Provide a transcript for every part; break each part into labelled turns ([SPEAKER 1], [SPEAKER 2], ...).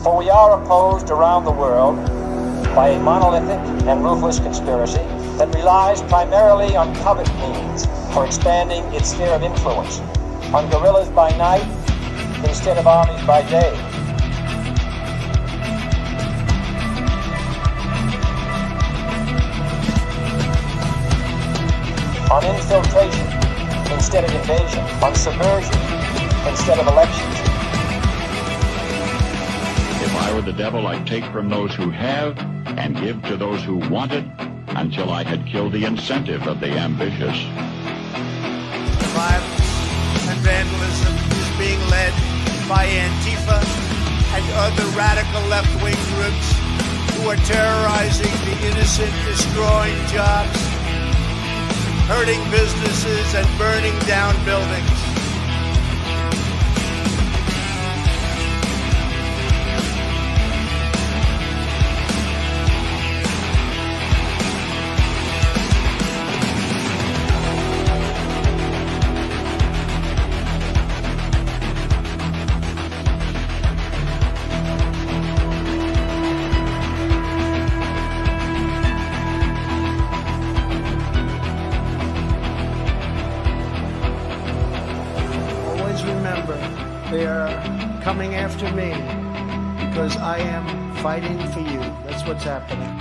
[SPEAKER 1] For we are opposed around the world by a monolithic and ruthless conspiracy that relies primarily on covert means for expanding its sphere of influence, on guerrillas by night instead of armies by day. On infiltration instead of invasion, on subversion instead of elections.
[SPEAKER 2] If I were the devil, I'd take from those who have and give to those who want it until I had killed the incentive of the ambitious.
[SPEAKER 3] Violence and vandalism is being led by Antifa and other radical left-wing groups who are terrorizing the innocent, destroying jobs, hurting businesses, and burning down buildings. They are coming after me because I am fighting for you. That's what's happening.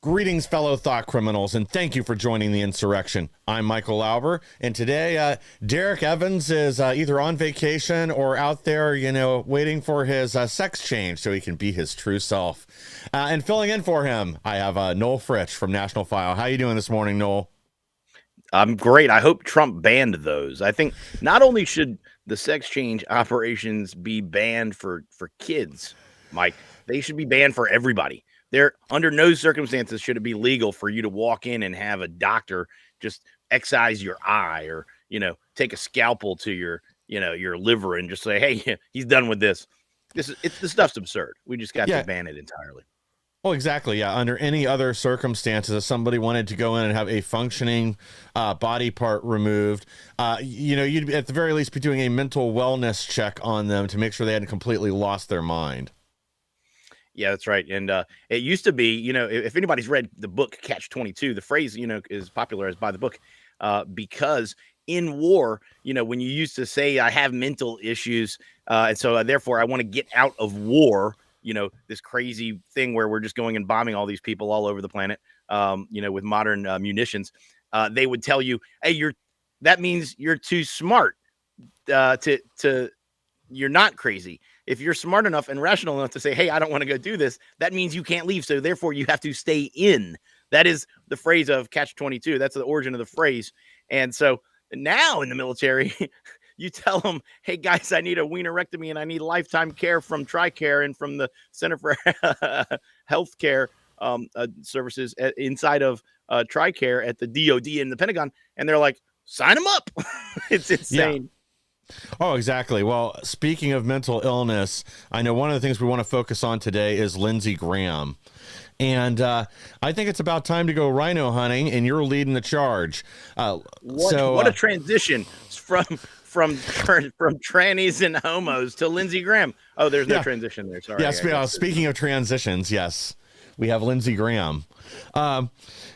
[SPEAKER 4] Greetings, fellow thought criminals, and thank you for joining the Insurrection. I'm Michael Lauber, and today Derrick Evans is either on vacation or out there, waiting for his sex change so he can be his true self. And filling in for him, I have Noel Fritsch from National File. How you doing this morning, Noel?
[SPEAKER 5] I'm great. I hope Trump banned those. I think not only should the sex change operations be banned for kids, Mike, they should be banned for everybody. There, under no circumstances should it be legal for you to walk in and have a doctor just excise your eye or, take a scalpel to your liver and just say, hey, he's done with this. This stuff's absurd. We just got to ban it entirely.
[SPEAKER 4] Well, exactly. Yeah. Under any other circumstances, if somebody wanted to go in and have a functioning body part removed, you'd at the very least be doing a mental wellness check on them to make sure they hadn't completely lost their mind.
[SPEAKER 5] Yeah, that's right. And it used to be, if anybody's read the book Catch-22, the phrase, is popularized by the book because in war, when you used to say, I have mental issues, and so therefore I want to get out of war, this crazy thing where we're just going and bombing all these people all over the planet, with modern munitions, they would tell you, hey, that means you're too smart you're not crazy. If you're smart enough and rational enough to say, hey, I don't want to go do this, that means you can't leave. So therefore you have to stay in. That is the phrase of Catch-22. That's the origin of the phrase. And so now in the military, you tell them, hey, guys, I need a wienerectomy and I need lifetime care from TRICARE and from the Center for Healthcare Services inside of TRICARE at the DOD in the Pentagon. And they're like, sign them up. It's insane.
[SPEAKER 4] Yeah. Oh, exactly. Well, speaking of mental illness, I know one of the things we want to focus on today is Lindsey Graham. And I think it's about time to go rhino hunting, and you're leading the charge.
[SPEAKER 5] What a transition from trannies and homos to Lindsey Graham. Oh, there's no transition there. Sorry.
[SPEAKER 4] Yeah, speaking of transitions, yes, we have Lindsey Graham,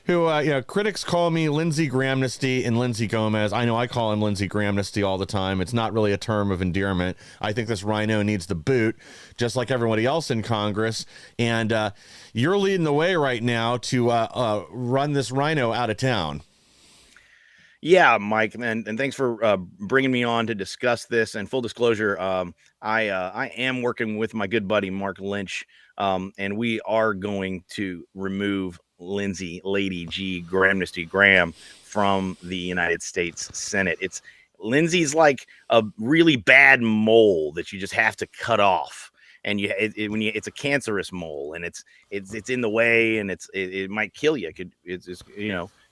[SPEAKER 4] who, critics call me Lindsey Grahamnesty and Lindsey Gomez. I know I call him Lindsey Grahamnesty all the time. It's not really a term of endearment. I think this rhino needs the boot, just like everybody else in Congress. And you're leading the way right now to run this rhino out of town.
[SPEAKER 5] Yeah, Mike, and thanks for bringing me on to discuss this. And full disclosure, I am working with my good buddy Mark Lynch, and we are going to remove Lindsey Lady G Grahamnesty Graham from the United States Senate. Lindsey's like a really bad mole that you just have to cut off, and it's a cancerous mole, and it's in the way, and it might kill you. It's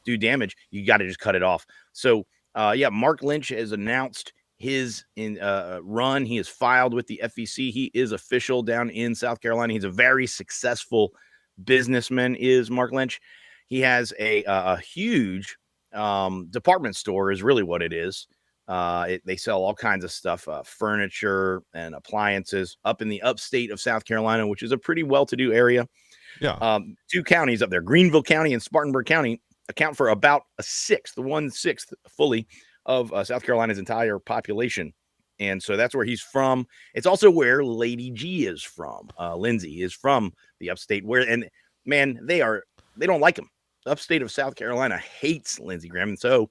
[SPEAKER 5] do damage. You got to just cut it off. So Mark Lynch has announced his run. He has filed with the FEC. He is official down in South Carolina. He's a very successful businessman, is Mark Lynch. He has a huge department store, is really what it is. They sell all kinds of stuff, furniture and appliances up in the upstate of South Carolina, which is a pretty well-to-do area.
[SPEAKER 4] Yeah.
[SPEAKER 5] 2 counties up there, Greenville County and Spartanburg County, account for about a sixth, 1/6 fully of South Carolina's entire population. And so that's where he's from. It's also where Lady G is from. Lindsey is from the upstate and man, they don't like him. The upstate of South Carolina hates Lindsey Graham. And so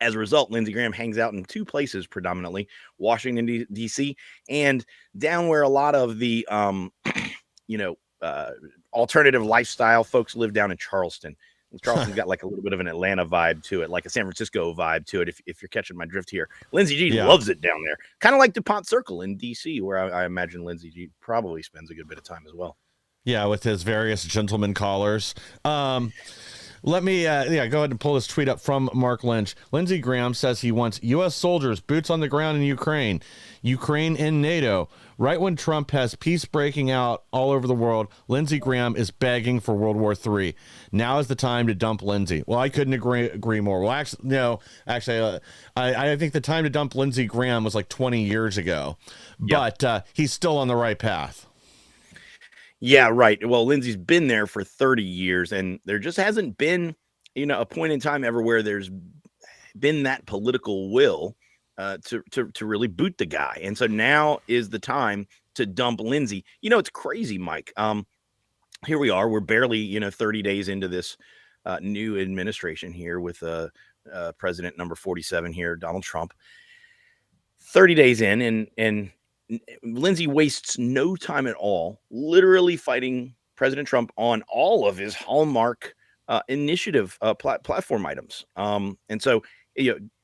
[SPEAKER 5] as a result, Lindsey Graham hangs out in 2 places predominantly, Washington, D.C. and down where a lot of the, alternative lifestyle folks live down in Charleston. Charleston's got like a little bit of an Atlanta vibe to it, like a San Francisco vibe to it, if you're catching my drift here. Lindsey G loves it down there. Kind of like DuPont Circle in D.C., where I imagine Lindsey G probably spends a good bit of time as well.
[SPEAKER 4] Yeah, with his various gentleman callers. Let me, go ahead and pull this tweet up from Mark Lynch. Lindsey Graham says he wants U.S. soldiers, boots on the ground in Ukraine in NATO. Right when Trump has peace breaking out all over the world, Lindsey Graham is begging for World War III. Now is the time to dump Lindsey. Well, I couldn't agree more. Well, I think the time to dump Lindsey Graham was like 20 years ago, but he's still on the right path.
[SPEAKER 5] Yeah, right. Well, Lindsey's been there for 30 years, and there just hasn't been, a point in time ever where there's been that political will to really boot the guy. And so now is the time to dump Lindsey. It's crazy, Mike. Here we are. We're barely, 30 days into this new administration here with President number 47 here, Donald Trump. 30 days in, and Lindsey wastes no time at all, literally fighting President Trump on all of his hallmark initiative platform items. And so,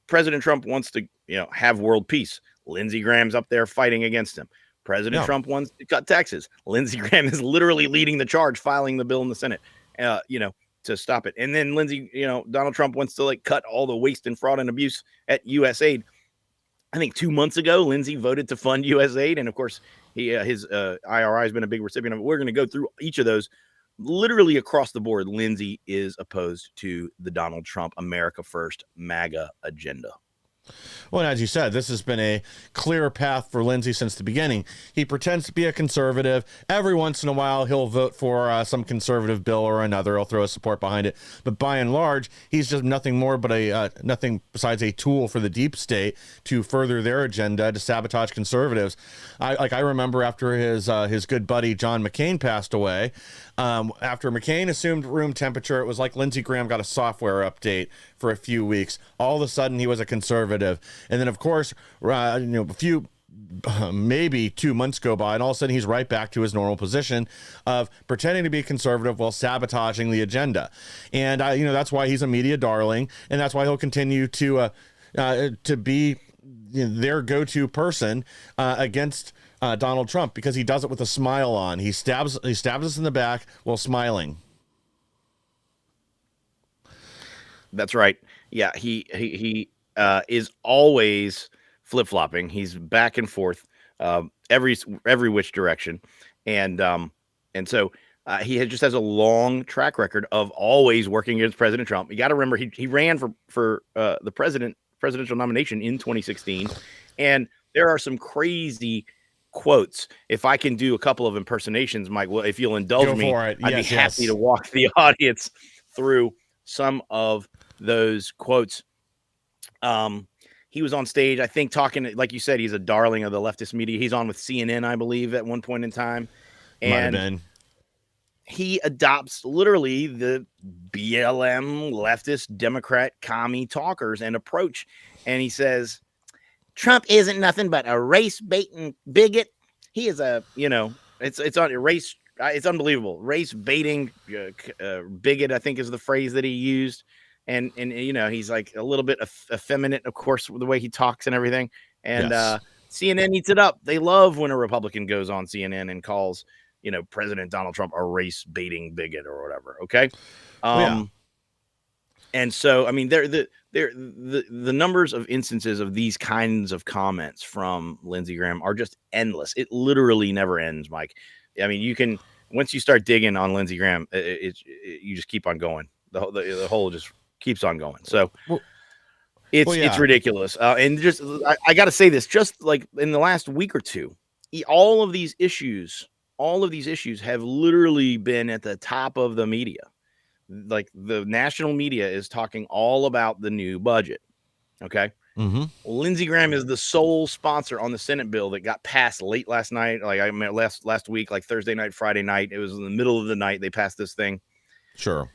[SPEAKER 5] President Trump wants to, have world peace. Lindsey Graham's up there fighting against him. President Trump wants to cut taxes. Lindsey Graham is literally leading the charge, filing the bill in the Senate, to stop it. And then Donald Trump wants to cut all the waste and fraud and abuse at USAID. I think 2 months ago, Lindsey voted to fund USAID. And of course, his IRI has been a big recipient of it. We're going to go through each of those. Literally across the board, Lindsey is opposed to the Donald Trump America First MAGA agenda.
[SPEAKER 4] Well, and as you said, this has been a clear path for Lindsey since the beginning. He pretends to be a conservative. Every once in a while, he'll vote for some conservative bill or another. He'll throw his support behind it. But by and large, he's just nothing more but nothing besides a tool for the deep state to further their agenda to sabotage conservatives. I remember after his good buddy John McCain passed away. After McCain assumed room temperature, it was like Lindsey Graham got a software update for a few weeks. All of a sudden, he was a conservative. And then, of course, maybe 2 months go by, and all of a sudden he's right back to his normal position of pretending to be conservative while sabotaging the agenda. And, that's why he's a media darling, and that's why he'll continue to be their go-to person against Donald Trump, because he does it with a smile on. He stabs us in the back while smiling.
[SPEAKER 5] That's right. Yeah, he is always flip-flopping. He's back and forth every which direction. And so he just has a long track record of always working against President Trump. You got to remember, he ran for the presidential nomination in 2016. And there are some crazy quotes. If I can do a couple of impersonations, Mike, well, if you'll indulge me, I'd be happy to walk the audience through some of those quotes. He was on stage, I think, talking, like you said, he's a darling of the leftist media. He's on with CNN, I believe, at one point in time. And he adopts literally the BLM leftist Democrat commie talkers and approach. And he says, Trump isn't nothing but a race baiting bigot. He is it's on race. It's unbelievable. Race baiting bigot, I think, is the phrase that he used. And he's like a little bit effeminate, of course, with the way he talks and everything. And CNN eats it up. They love when a Republican goes on CNN and calls, President Donald Trump a race baiting bigot or whatever. Okay. And so, I mean, the numbers of instances of these kinds of comments from Lindsey Graham are just endless. It literally never ends, Mike. I mean, once you start digging on Lindsey Graham, you just keep on going. The whole just keeps on going. So It's ridiculous. And just I got to say this, just like in the last week or two, all of these issues have literally been at the top of the media. Like the national media is talking all about the new budget. Okay.
[SPEAKER 4] Mm-hmm.
[SPEAKER 5] Lindsey Graham is the sole sponsor on the Senate bill that got passed late last night. Like I mean, last week, like Thursday night, Friday night. It was in the middle of the night. They passed this thing.
[SPEAKER 4] Sure.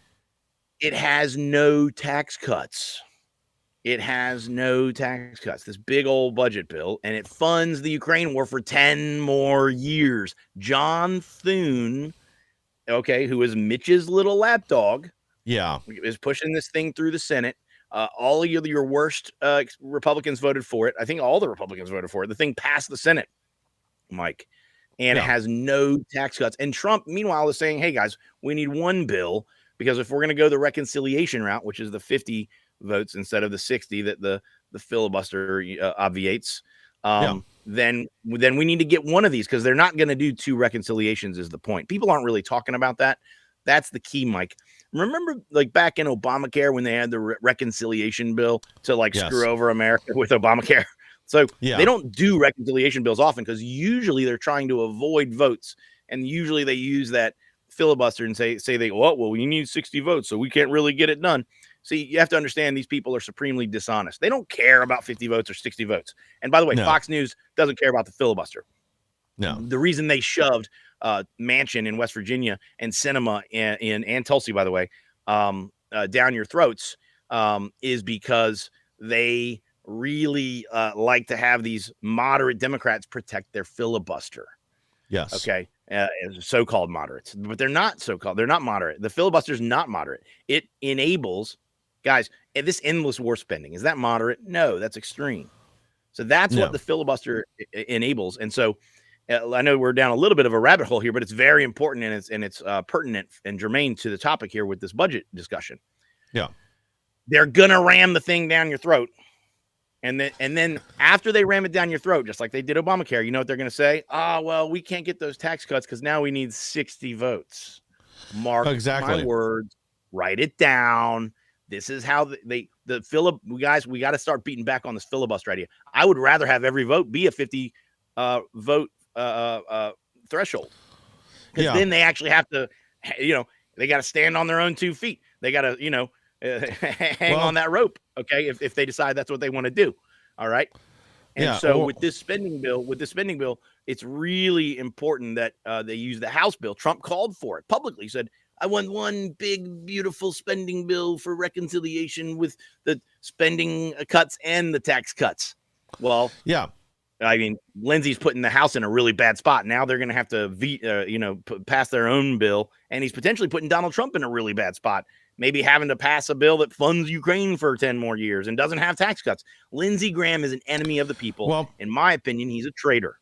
[SPEAKER 5] It has no tax cuts. This big old budget bill, and it funds the Ukraine war for 10 more years. John Thune, okay, who is Mitch's little lapdog, is pushing this thing through the Senate. All of your worst Republicans voted for it. I think all the Republicans voted for it. The thing passed the Senate, Mike, and it has no tax cuts. And Trump, meanwhile, is saying, hey, guys, we need one bill because if we're going to go the reconciliation route, which is the 50 votes instead of the 60 that the filibuster obviates, then we need to get one of these because they're not going to do two reconciliations is the point. People aren't really talking about that. That's the key, Mike. Remember, like back in Obamacare when they had the reconciliation bill to screw over America with Obamacare? So they don't do reconciliation bills often because usually they're trying to avoid votes. And usually they use that filibuster and say we need 60 votes, so we can't really get it done. See, you have to understand these people are supremely dishonest. They don't care about 50 votes or 60 votes. And by the way, Fox News doesn't care about the filibuster.
[SPEAKER 4] No.
[SPEAKER 5] The reason they shoved Manchin in West Virginia and Sinema and Tulsi, by the way, down your throats is because they really like to have these moderate Democrats protect their filibuster.
[SPEAKER 4] Yes.
[SPEAKER 5] Okay. So-called moderates, but they're not so-called. They're not moderate. The filibuster is not moderate. It enables, guys, this endless war spending. Is that moderate? No, that's extreme. So that's what the filibuster enables. And so I know we're down a little bit of a rabbit hole here, but it's very important and it's pertinent and germane to the topic here with this budget discussion.
[SPEAKER 4] Yeah.
[SPEAKER 5] They're going to ram the thing down your throat. And then after they ram it down your throat, just like they did Obamacare, you know what they're going to say? Well, we can't get those tax cuts because now we need 60 votes. Mark my words. Write it down. This is how we got to start beating back on this filibuster idea. I would rather have every vote be a 50 vote threshold. Because then they actually have to, they got to stand on their own 2 feet. They got to, hang on that rope. Okay. If they decide that's what they want to do. All right. And with this spending bill, it's really important that they use the House bill. Trump called for it publicly, said, I want one big, beautiful spending bill for reconciliation with the spending cuts and the tax cuts. Well, I mean, Lindsey's putting the House in a really bad spot. Now they're going to have to, pass their own bill. And he's potentially putting Donald Trump in a really bad spot. Maybe having to pass a bill that funds Ukraine for 10 more years and doesn't have tax cuts. Lindsey Graham is an enemy of the people. Well, in my opinion, he's a traitor.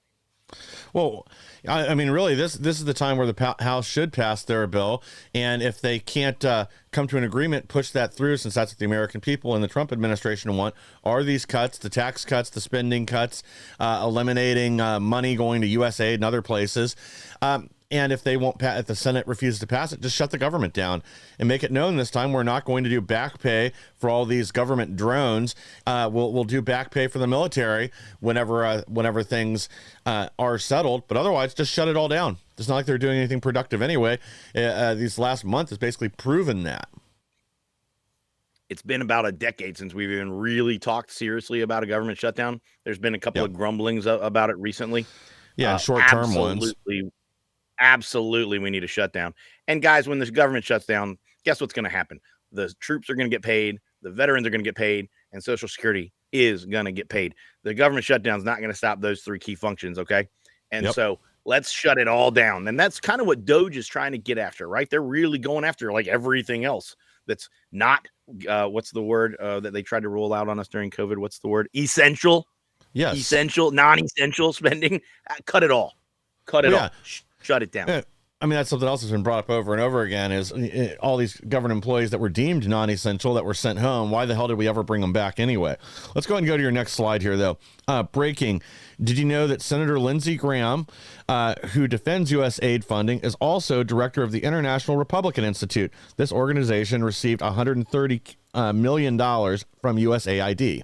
[SPEAKER 4] Well, I mean, really, this is the time where the House should pass their bill. And if they can't come to an agreement, push that through, since that's what the American people and the Trump administration want, are these cuts, the tax cuts, the spending cuts, eliminating money going to USAID and other places. And if they won't if the Senate refuses to pass it, just shut the government down and make it known this time we're not going to do back pay for all these government drones. We'll do back pay for the military whenever things are settled. But otherwise, just shut it all down. It's not like they're doing anything productive anyway. These last month has basically proven that.
[SPEAKER 5] It's been about a decade since we've even really talked seriously about a government shutdown. There's been a couple of grumblings about it recently.
[SPEAKER 4] Yeah, short-term ones.
[SPEAKER 5] Absolutely, we need a shutdown. And guys, when this government shuts down, guess what's going to happen? The troops are going to get paid, the veterans are going to get paid, and Social Security is going to get paid. The government shutdown is not going to stop those three key functions, okay? And so let's shut it all down. And that's kind of what DOGE is trying to get after, right? They're really going after like everything else that's not, what's the word that they tried to roll out on us during COVID? What's the word? Essential.
[SPEAKER 4] Yes.
[SPEAKER 5] Essential, non-essential spending. Cut it all. Cut it all. Shut it down.
[SPEAKER 4] Yeah. I mean, that's something else that's been brought up over and over again is all these government employees that were deemed non-essential that were sent home. Why the hell did we ever bring them back anyway? Let's go ahead and go to your next slide here, though. Breaking. Did you know that Senator Lindsey Graham, who defends U.S. aid funding, is also director of the International Republican Institute? This organization received $130 million from USAID.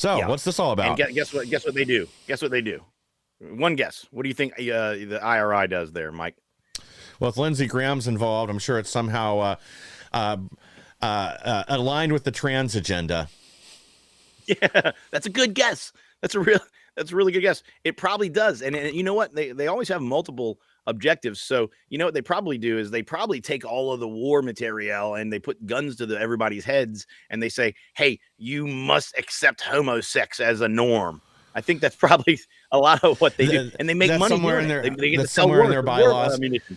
[SPEAKER 4] So what's this all about?
[SPEAKER 5] And guess what? Guess what they do? Guess what they do? One guess. What do you think the IRI does there, Mike?
[SPEAKER 4] Well, if Lindsey Graham's involved, I'm sure it's somehow aligned with the trans agenda.
[SPEAKER 5] Yeah, that's a good guess. That's a really good guess. It probably does. And you know what? They always have multiple objectives. So you know what they probably do is they probably take all of the war material and they put guns to everybody's heads and they say, hey, you must accept homosex as a norm. I think that's probably a lot of what they do. And they make money
[SPEAKER 4] somewhere
[SPEAKER 5] doing
[SPEAKER 4] in their,
[SPEAKER 5] it. They get to
[SPEAKER 4] that's
[SPEAKER 5] sell
[SPEAKER 4] somewhere in their bylaws.
[SPEAKER 5] ammunition.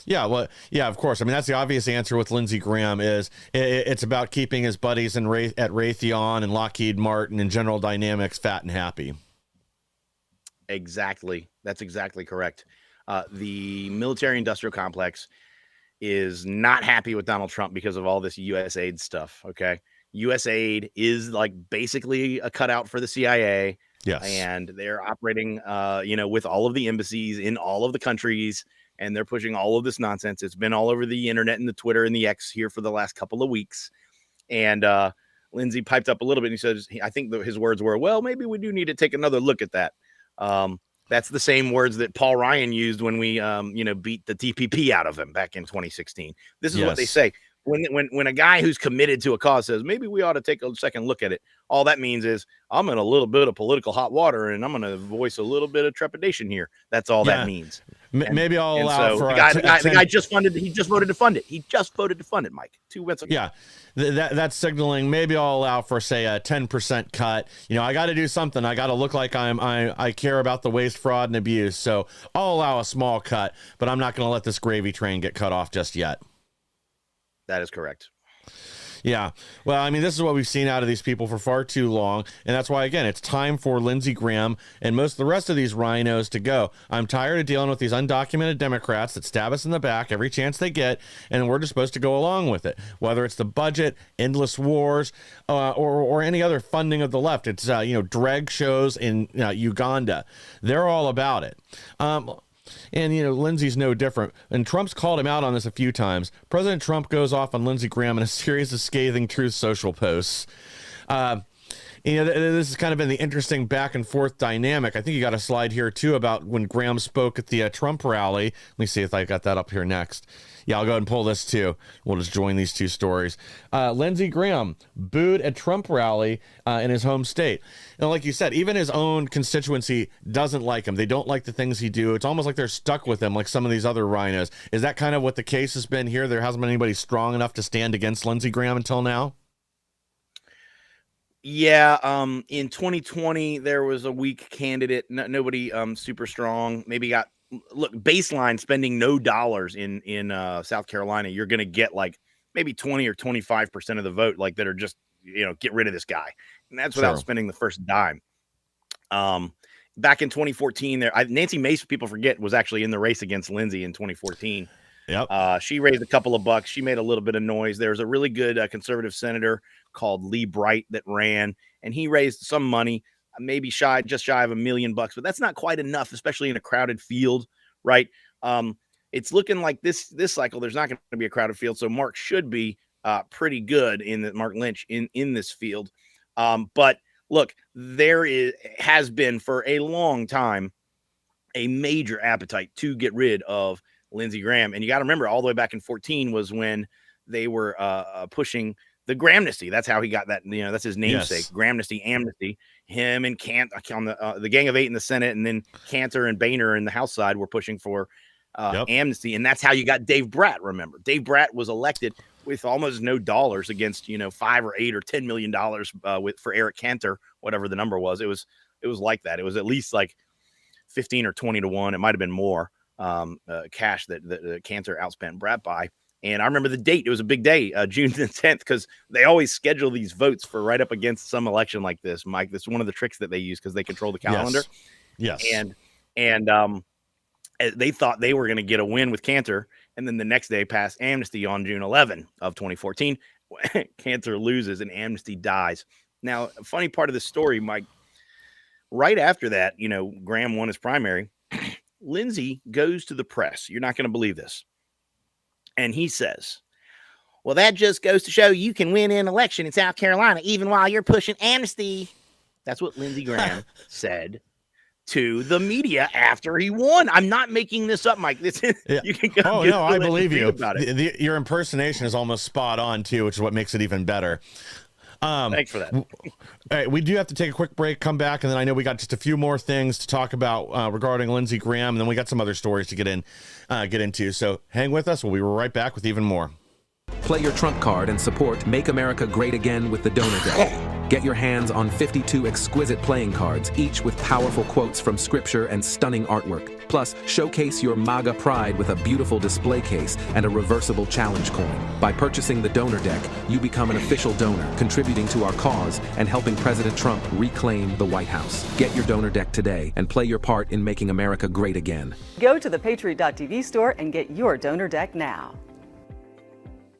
[SPEAKER 4] Yeah, well, yeah, of course. I mean, that's the obvious answer with Lindsey Graham is it's about keeping his buddies at Raytheon and Lockheed Martin and General Dynamics fat and happy.
[SPEAKER 5] Exactly. That's exactly correct. The military industrial complex is not happy with Donald Trump because of all this USAID stuff. Okay. USAID is like basically a cutout for the CIA.
[SPEAKER 4] Yes.
[SPEAKER 5] And they're operating, with all of the embassies in all of the countries, and they're pushing all of this nonsense. It's been all over the internet and the Twitter and the X here for the last couple of weeks. And Lindsey piped up a little bit. And he says, I think his words were, well, maybe we do need to take another look at that. That's the same words that Paul Ryan used when we, beat the TPP out of him back in 2016. This is what they say. When a guy who's committed to a cause says, maybe we ought to take a second look at it, all that means is I'm in a little bit of political hot water and I'm going to voice a little bit of trepidation here. That's all that means.
[SPEAKER 4] Maybe I'll allow for
[SPEAKER 5] the guy just funded. He just voted to fund it. He just voted to fund it, Mike. 2 weeks ago.
[SPEAKER 4] Yeah, that's signaling. Maybe I'll allow for, say, a 10% cut. I got to do something. I got to look like I care about the waste, fraud, and abuse. So I'll allow a small cut, but I'm not going to let this gravy train get cut off just yet.
[SPEAKER 5] That is correct.
[SPEAKER 4] Yeah. Well, I mean, this is what we've seen out of these people for far too long. And that's why, again, it's time for Lindsey Graham and most of the rest of these RINOs to go. I'm tired of dealing with these undocumented Democrats that stab us in the back every chance they get, and we're just supposed to go along with it, whether it's the budget, endless wars, or any other funding of the left. It's, drag shows in Uganda. They're all about it. And, Lindsey's no different. And Trump's called him out on this a few times. President Trump goes off on Lindsey Graham in a series of scathing Truth Social posts. This has kind of been the interesting back and forth dynamic. I think you got a slide here, too, about when Graham spoke at the Trump rally. Let me see if I got that up here next. Yeah, I'll go ahead and pull this, too. We'll just join these two stories. Lindsey Graham booed at Trump rally in his home state. And like you said, even his own constituency doesn't like him. They don't like the things he do. It's almost like they're stuck with him, like some of these other RINOs. Is that kind of what the case has been here? There hasn't been anybody strong enough to stand against Lindsey Graham until now?
[SPEAKER 5] Yeah, in 2020, there was a weak candidate. Nobody super strong. Maybe got baseline spending no dollars in South Carolina. You're going to get like maybe 20 or 25% of the vote, like that are just get rid of this guy, and that's without spending the first dime. Back in 2014, Nancy Mace, people forget, was actually in the race against Lindsey in 2014.
[SPEAKER 4] Yep.
[SPEAKER 5] She raised a couple of bucks. She made a little bit of noise. There was a really good conservative senator called Lee Bright that ran, and he raised some money, maybe just shy of $1 million, but that's not quite enough, especially in a crowded field, right? It's looking like this cycle, there's not going to be a crowded field. So Mark should be pretty good Mark Lynch in this field. But look, has been for a long time a major appetite to get rid of Lindsey Graham. And you got to remember, all the way back in 2014 was when they were pushing the Grahamnesty. That's how he got that. That's his namesake. Yes. Grahamnesty, amnesty. Him and Cantor on the Gang of Eight in the Senate, and then Cantor and Boehner in the House side were pushing for amnesty. And that's how you got Dave Bratt. Remember, Dave Bratt was elected with almost no dollars against 5 or 8 or $10 million for Eric Cantor, whatever the number was. It was like that. It was at least like 15 or 20 to 1. It might have been more cash that Cantor outspent Bratt by. And I remember the date. It was a big day, June the 10th, because they always schedule these votes for right up against some election like this, Mike. That's one of the tricks that they use because they control the calendar.
[SPEAKER 4] Yes.
[SPEAKER 5] And they thought they were going to get a win with Cantor, and then the next day passed amnesty on June 11 of 2014. Cantor loses and amnesty dies. Now, a funny part of the story, Mike, right after that, Graham won his primary. Lindsey goes to the press. You're not going to believe this. And he says, well, that just goes to show you can win an election in South Carolina, even while you're pushing amnesty. That's what Lindsey Graham said to the media after he won. I'm not making this up, Mike. This is,
[SPEAKER 4] Yeah.
[SPEAKER 5] you can go.
[SPEAKER 4] Oh no, I believe you.
[SPEAKER 5] About it.
[SPEAKER 4] Your impersonation is almost spot on too, which is what makes it even better.
[SPEAKER 5] Thanks for that.
[SPEAKER 4] All right, we do have to take a quick break, come back, and then I know we got just a few more things to talk about regarding Lindsey Graham, and then we got some other stories to get into. So hang with us. We'll be right back with even more.
[SPEAKER 6] Play your trump card and support Make America Great Again with the Donor Deck. Get your hands on 52 exquisite playing cards, each with powerful quotes from scripture and stunning artwork. Plus, showcase your MAGA pride with a beautiful display case and a reversible challenge coin. By purchasing the Donor Deck, you become an official donor, contributing to our cause and helping President Trump reclaim the White House. Get your Donor Deck today and play your part in making America great again.
[SPEAKER 7] Go to the Patriot.tv store and get your Donor Deck now.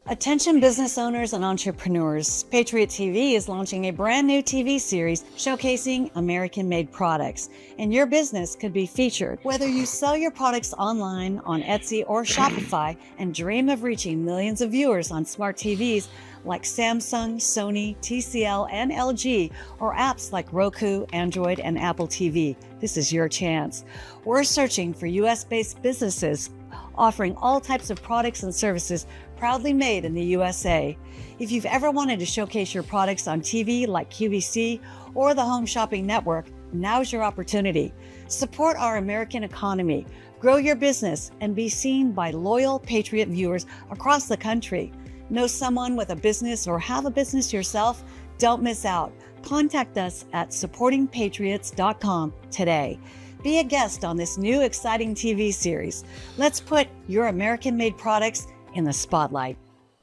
[SPEAKER 8] Attention business owners and entrepreneurs. Patriot TV is launching a brand new TV series showcasing American-made products, and your business could be featured. Whether you sell your products online on Etsy or Shopify and dream of reaching millions of viewers on smart TVs like Samsung, Sony, TCL, and LG, or apps like Roku, Android, and Apple TV, this is your chance. We're searching for US-based businesses offering all types of products and services proudly made in the USA. If you've ever wanted to showcase your products on TV like QVC or the Home Shopping Network, now's your opportunity. Support our American economy, grow your business, and be seen by loyal Patriot viewers across the country. Know someone with a business or have a business yourself? Don't miss out. Contact us at supportingpatriots.com today. Be a guest on this new exciting TV series. Let's put your American-made products in the spotlight.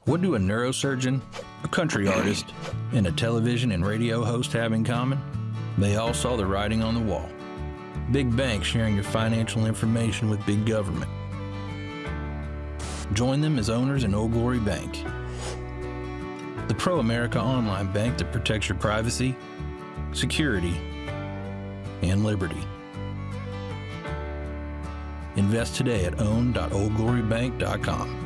[SPEAKER 9] What do a neurosurgeon, a country artist, and a television and radio host have in common? They all saw the writing on the wall. Big banks sharing your financial information with big government. Join them as owners in Old Glory Bank, the pro-America online bank that protects your privacy, security, and liberty. Invest today at own.oldglorybank.com.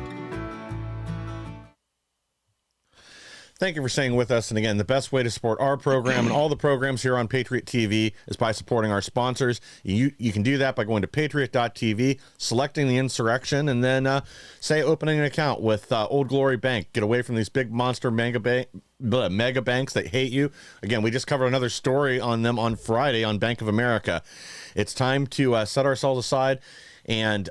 [SPEAKER 4] Thank you for staying with us. And again, the best way to support our program and all the programs here on Patriot TV is by supporting our sponsors. You can do that by going to patriot.tv, selecting the Insurrection, and then say opening an account with Old Glory Bank. Get away from these big monster mega banks that hate you. Again, we just covered another story on them on Friday on Bank of America. It's time to set ourselves aside and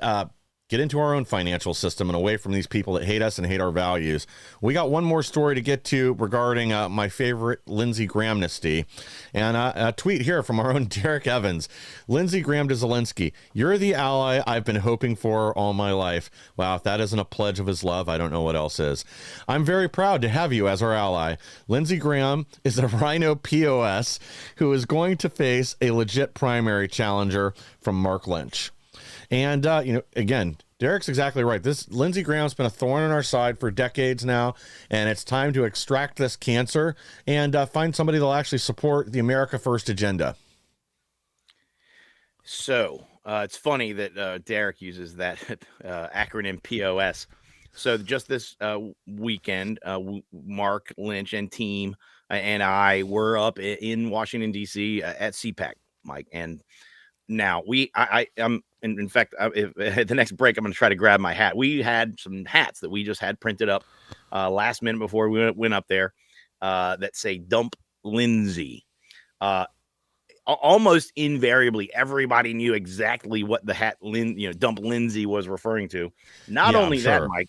[SPEAKER 4] get into our own financial system and away from these people that hate us and hate our values. We got one more story to get to regarding my favorite Lindsey Grahamnesty. And a tweet here from our own Derrick Evans. Lindsey Graham to Zelensky, you're the ally I've been hoping for all my life. Wow, if that isn't a pledge of his love, I don't know what else is. I'm very proud to have you as our ally. Lindsey Graham is a RINO POS who is going to face a legit primary challenger from Mark Lynch. And, again, Derrick's exactly right. This Lindsey Graham's been a thorn in our side for decades now, and it's time to extract this cancer and find somebody that'll actually support the America First agenda.
[SPEAKER 5] So it's funny that Derrick uses that acronym POS. So just this weekend, Mark Lynch and team and I were up in Washington, D.C. At CPAC, Mike, and now I'm in fact, if at the next break, I'm going to try to grab my hat. We had some hats that we just had printed up last minute before we went up there that say "Dump Lindsey." Almost invariably, everybody knew exactly what the hat "Dump Lindsey" was referring to. Not only that, Mike,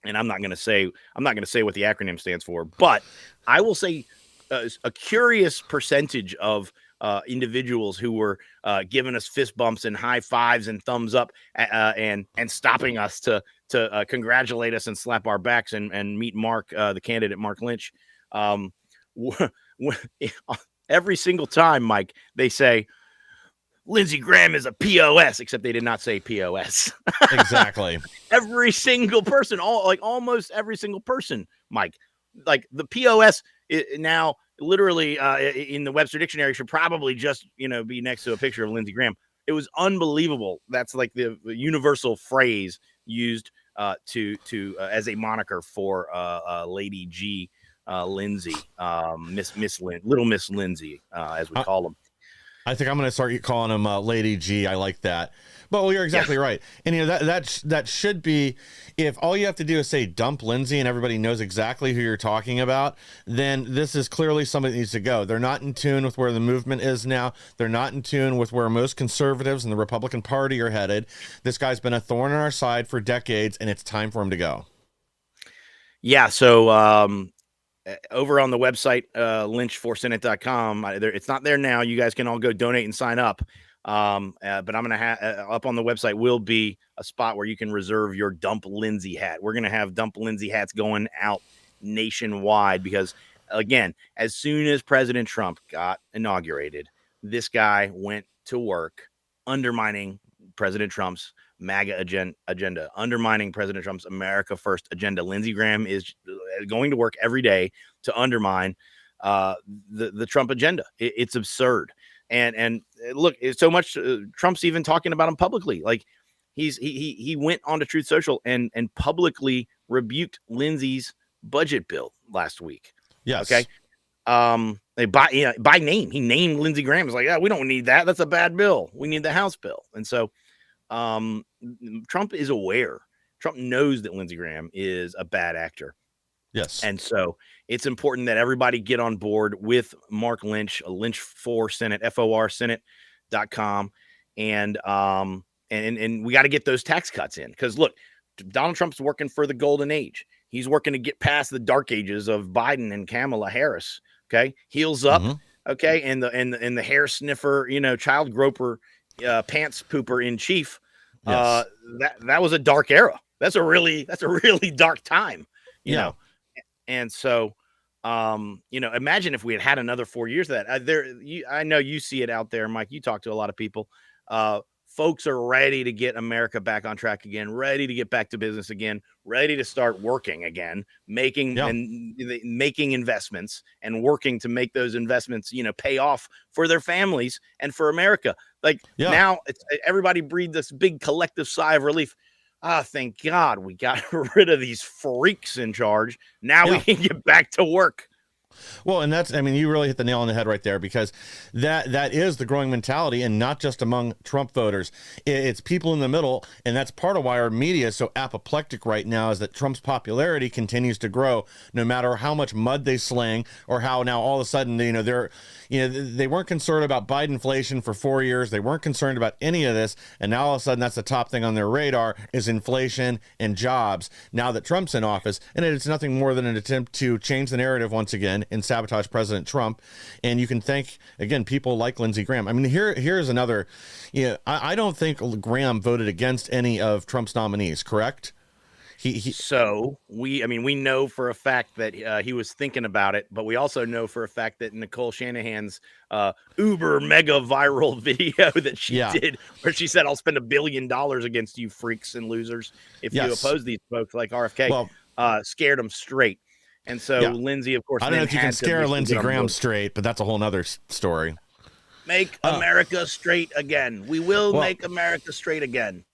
[SPEAKER 5] and I'm not going to say what the acronym stands for, but I will say a curious percentage of individuals who were giving us fist bumps and high fives and thumbs up and stopping us to congratulate us and slap our backs and meet Mark, the candidate Mark Lynch. Every single time, Mike, they say Lindsey Graham is a POS, except they did not say POS.
[SPEAKER 4] Exactly.
[SPEAKER 5] Every single person, almost every single person, Mike, like the POS now literally in the Webster Dictionary should probably just, be next to a picture of Lindsey Graham. It was unbelievable. That's like the universal phrase used to as a moniker for Lady G Lindsay, Little Miss Lindsay, as we call them.
[SPEAKER 4] I think I'm going to start calling him Lady G. I like that. But well, you're exactly right. And that should be, if all you have to do is say dump Lindsay and everybody knows exactly who you're talking about, then this is clearly somebody that needs to go. They're not in tune with where the movement is now. They're not in tune with where most conservatives and the Republican Party are headed. This guy's been a thorn in our side for decades, and it's time for him to go.
[SPEAKER 5] Yeah. So over on the website, lynch4senate.com, it's not there now. You guys can all go donate and sign up. But I'm going to have up on the website will be a spot where you can reserve your Dump Lindsay hat. We're going to have Dump Lindsay hats going out nationwide because, again, as soon as President Trump got inaugurated, this guy went to work undermining President Trump's MAGA agenda, undermining President Trump's America First agenda. Lindsey Graham is going to work every day to undermine the Trump agenda. It's absurd. And look, it's so much Trump's even talking about him publicly. Like he went on to Truth Social and publicly rebuked Lindsey's budget bill last week.
[SPEAKER 4] Yes.
[SPEAKER 5] Okay. By name, he named Lindsey Graham. It's like, yeah, we don't need that. That's a bad bill. We need the House bill. And so Trump is aware. Trump knows that Lindsey Graham is a bad actor.
[SPEAKER 4] Yes.
[SPEAKER 5] And so it's important that everybody get on board with Mark Lynch, Lynch for Senate, FORSenate.com. And we got to get those tax cuts in because look, Donald Trump's working for the golden age. He's working to get past the dark ages of Biden and Kamala Harris. Okay. Heels up. Mm-hmm. Okay. And the hair sniffer, child groper, pants pooper in chief. Yes. That was a dark era. That's a really dark time, you know? And so, imagine if we had another 4 years of that. I know you see it out there, Mike. You talk to a lot of people. Folks are ready to get America back on track again, ready to get back to business again, ready to start working again, making investments and working to make those investments, pay off for their families and for America. Now, everybody breathed this big collective sigh of relief. Thank God we got rid of these freaks in charge. Now we can get back to work.
[SPEAKER 4] Well, and you really hit the nail on the head right there because that is the growing mentality and not just among Trump voters. It's people in the middle. And that's part of why our media is so apoplectic right now is that Trump's popularity continues to grow no matter how much mud they sling or how now all of a sudden, they weren't concerned about Bidenflation for 4 years. They weren't concerned about any of this. And now all of a sudden that's the top thing on their radar is inflation and jobs now that Trump's in office. And it's nothing more than an attempt to change the narrative once again and sabotage President Trump. And you can thank, again, people like Lindsey Graham. I mean, here's another, I don't think Graham voted against any of Trump's nominees, correct?
[SPEAKER 5] So we know for a fact that he was thinking about it, but we also know for a fact that Nicole Shanahan's uber mega viral video that she did, where she said, "I'll spend $1 billion against you freaks and losers if you oppose these folks like RFK," scared them straight. And so Lindsey, of course,
[SPEAKER 4] I don't know if you can scare Lindsey Graham straight, but that's a whole nother story.
[SPEAKER 5] Make America straight again. We will make America straight again.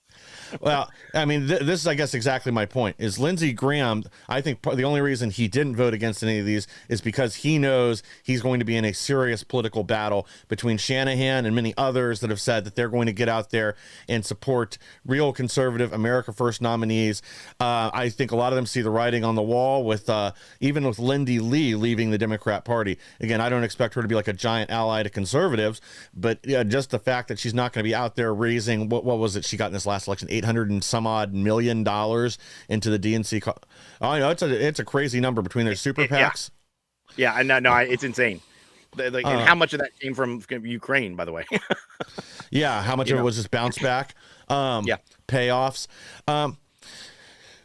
[SPEAKER 4] Well, this is, I guess, exactly my point. Is Lindsey Graham, I think the only reason he didn't vote against any of these is because he knows he's going to be in a serious political battle between Shanahan and many others that have said that they're going to get out there and support real conservative America First nominees. I think a lot of them see the writing on the wall with even with Lindy Lee leaving the Democrat Party. Again, I don't expect her to be like a giant ally to conservatives, but just the fact that she's not going to be out there raising, what was it she got in this last election, $800 and some odd $1 million into the DNC. I know it's a crazy number between their super PACs.
[SPEAKER 5] Yeah, I know. No, it's insane. And how much of that came from Ukraine, by the way?
[SPEAKER 4] How much of it was just bounce back? Payoffs. But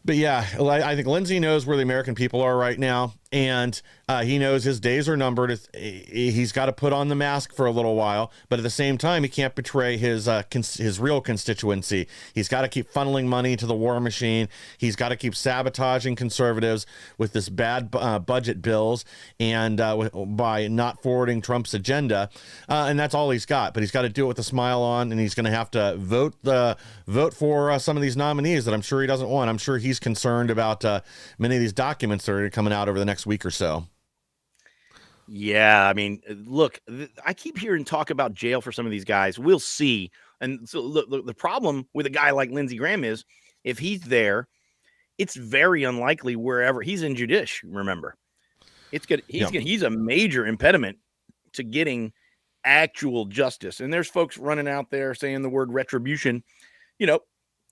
[SPEAKER 4] I think Lindsey knows where the American people are right now, and he knows his days are numbered. He's got to put on the mask for a little while, but at the same time, he can't betray his real constituency. He's got to keep funneling money to the war machine. He's got to keep sabotaging conservatives with this bad budget bills and by not forwarding Trump's agenda, and that's all he's got. But he's got to do it with a smile on, and he's going to have to vote for some of these nominees that I'm sure he doesn't want. I'm sure he's concerned about many of these documents that are coming out over the next week or so.
[SPEAKER 5] Yeah, I mean, look, I keep hearing talk about jail for some of these guys. We'll see. And so look, the problem with a guy like Lindsey Graham is if he's there, it's very unlikely wherever he's in judice. Remember, it's good. He's a major impediment to getting actual justice. And there's folks running out there saying the word retribution. You know,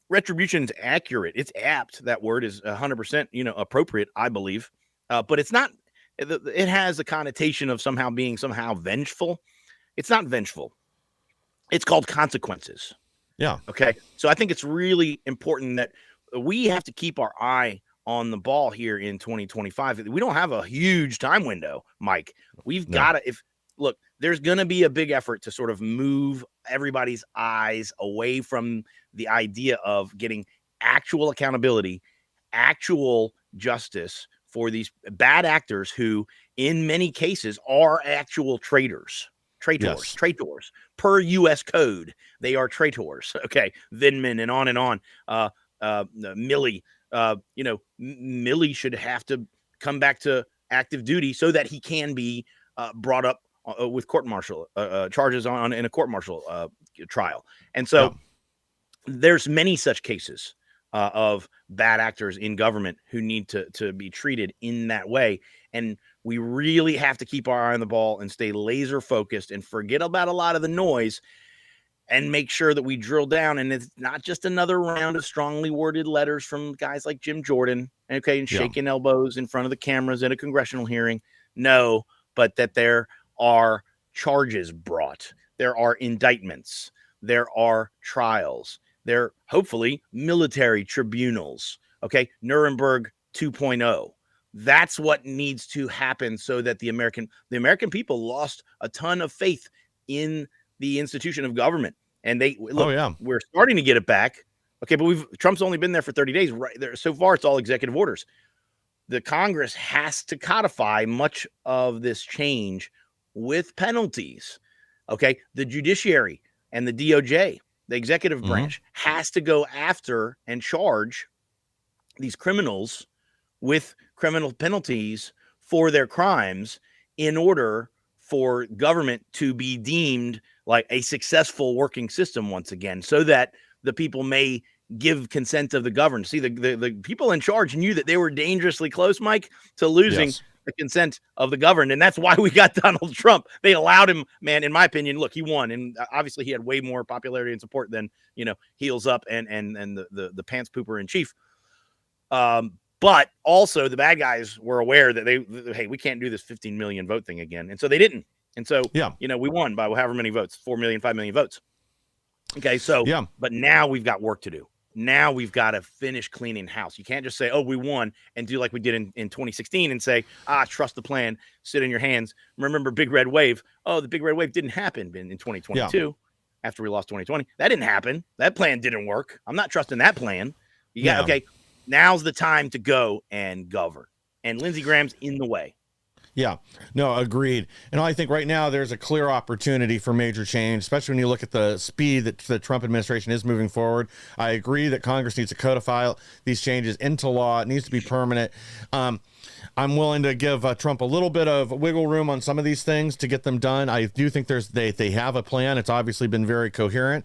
[SPEAKER 5] retribution is accurate. It's apt. That word is 100%, appropriate, I believe. But it's not. It has a connotation of somehow being vengeful. It's not vengeful. It's called consequences.
[SPEAKER 4] Yeah.
[SPEAKER 5] Okay. So I think it's really important that we have to keep our eye on the ball here in 2025. We don't have a huge time window, Mike. We've got to, look, there's going to be a big effort to sort of move everybody's eyes away from the idea of getting actual accountability, actual justice for these bad actors who, in many cases, are actual traitors. Traitors per U.S. code. They are traitors. Okay. Vindman and on. Milley, Milley should have to come back to active duty so that he can be brought up with court-martial charges in a court-martial trial. And so there's many such cases of bad actors in government who need to be treated in that way. And we really have to keep our eye on the ball and stay laser focused and forget about a lot of the noise and make sure that we drill down. And it's not just another round of strongly worded letters from guys like Jim Jordan, okay, and shaking elbows in front of the cameras at a congressional hearing. No, but that there are charges brought. There are indictments. There are trials. There, hopefully, military tribunals. Okay, Nuremberg 2.0. That's what needs to happen so that the American people lost a ton of faith in the institution of government. And we're starting to get it back. Okay, but Trump's only been there for 30 days. Right there. So far, it's all executive orders. The Congress has to codify much of this change with penalties. Okay, the judiciary and the DOJ, the executive branch, has to go after and charge these criminals with criminal penalties for their crimes in order for government to be deemed like a successful working system once again, so that the people may give consent of the governed. See, the people in charge knew that they were dangerously close, Mike, to losing the consent of the governed. And that's why we got Donald Trump. They allowed him, man, in my opinion, look, he won. And obviously he had way more popularity and support than, Heels Up and the pants pooper in chief. But also the bad guys were aware that hey, we can't do this 15 million vote thing again. And so they didn't. And so, we won by however many votes, 4 million, 5 million votes. Okay. So, but now we've got work to do. Now we've got to finish cleaning house. You can't just say, oh, we won, and do like we did in 2016 and say, trust the plan, sit in your hands. Remember Big Red Wave. Oh, the Big Red Wave didn't happen in 2022 after we lost 2020. That didn't happen. That plan didn't work. I'm not trusting that plan. Okay, now's the time to go and govern. And Lindsey Graham's in the way.
[SPEAKER 4] Yeah, no, agreed. And I think right now there's a clear opportunity for major change, especially when you look at the speed that the Trump administration is moving forward. I agree that Congress needs to codify these changes into law. It needs to be permanent. I'm willing to give Trump a little bit of wiggle room on some of these things to get them done. I do think they have a plan. It's obviously been very coherent.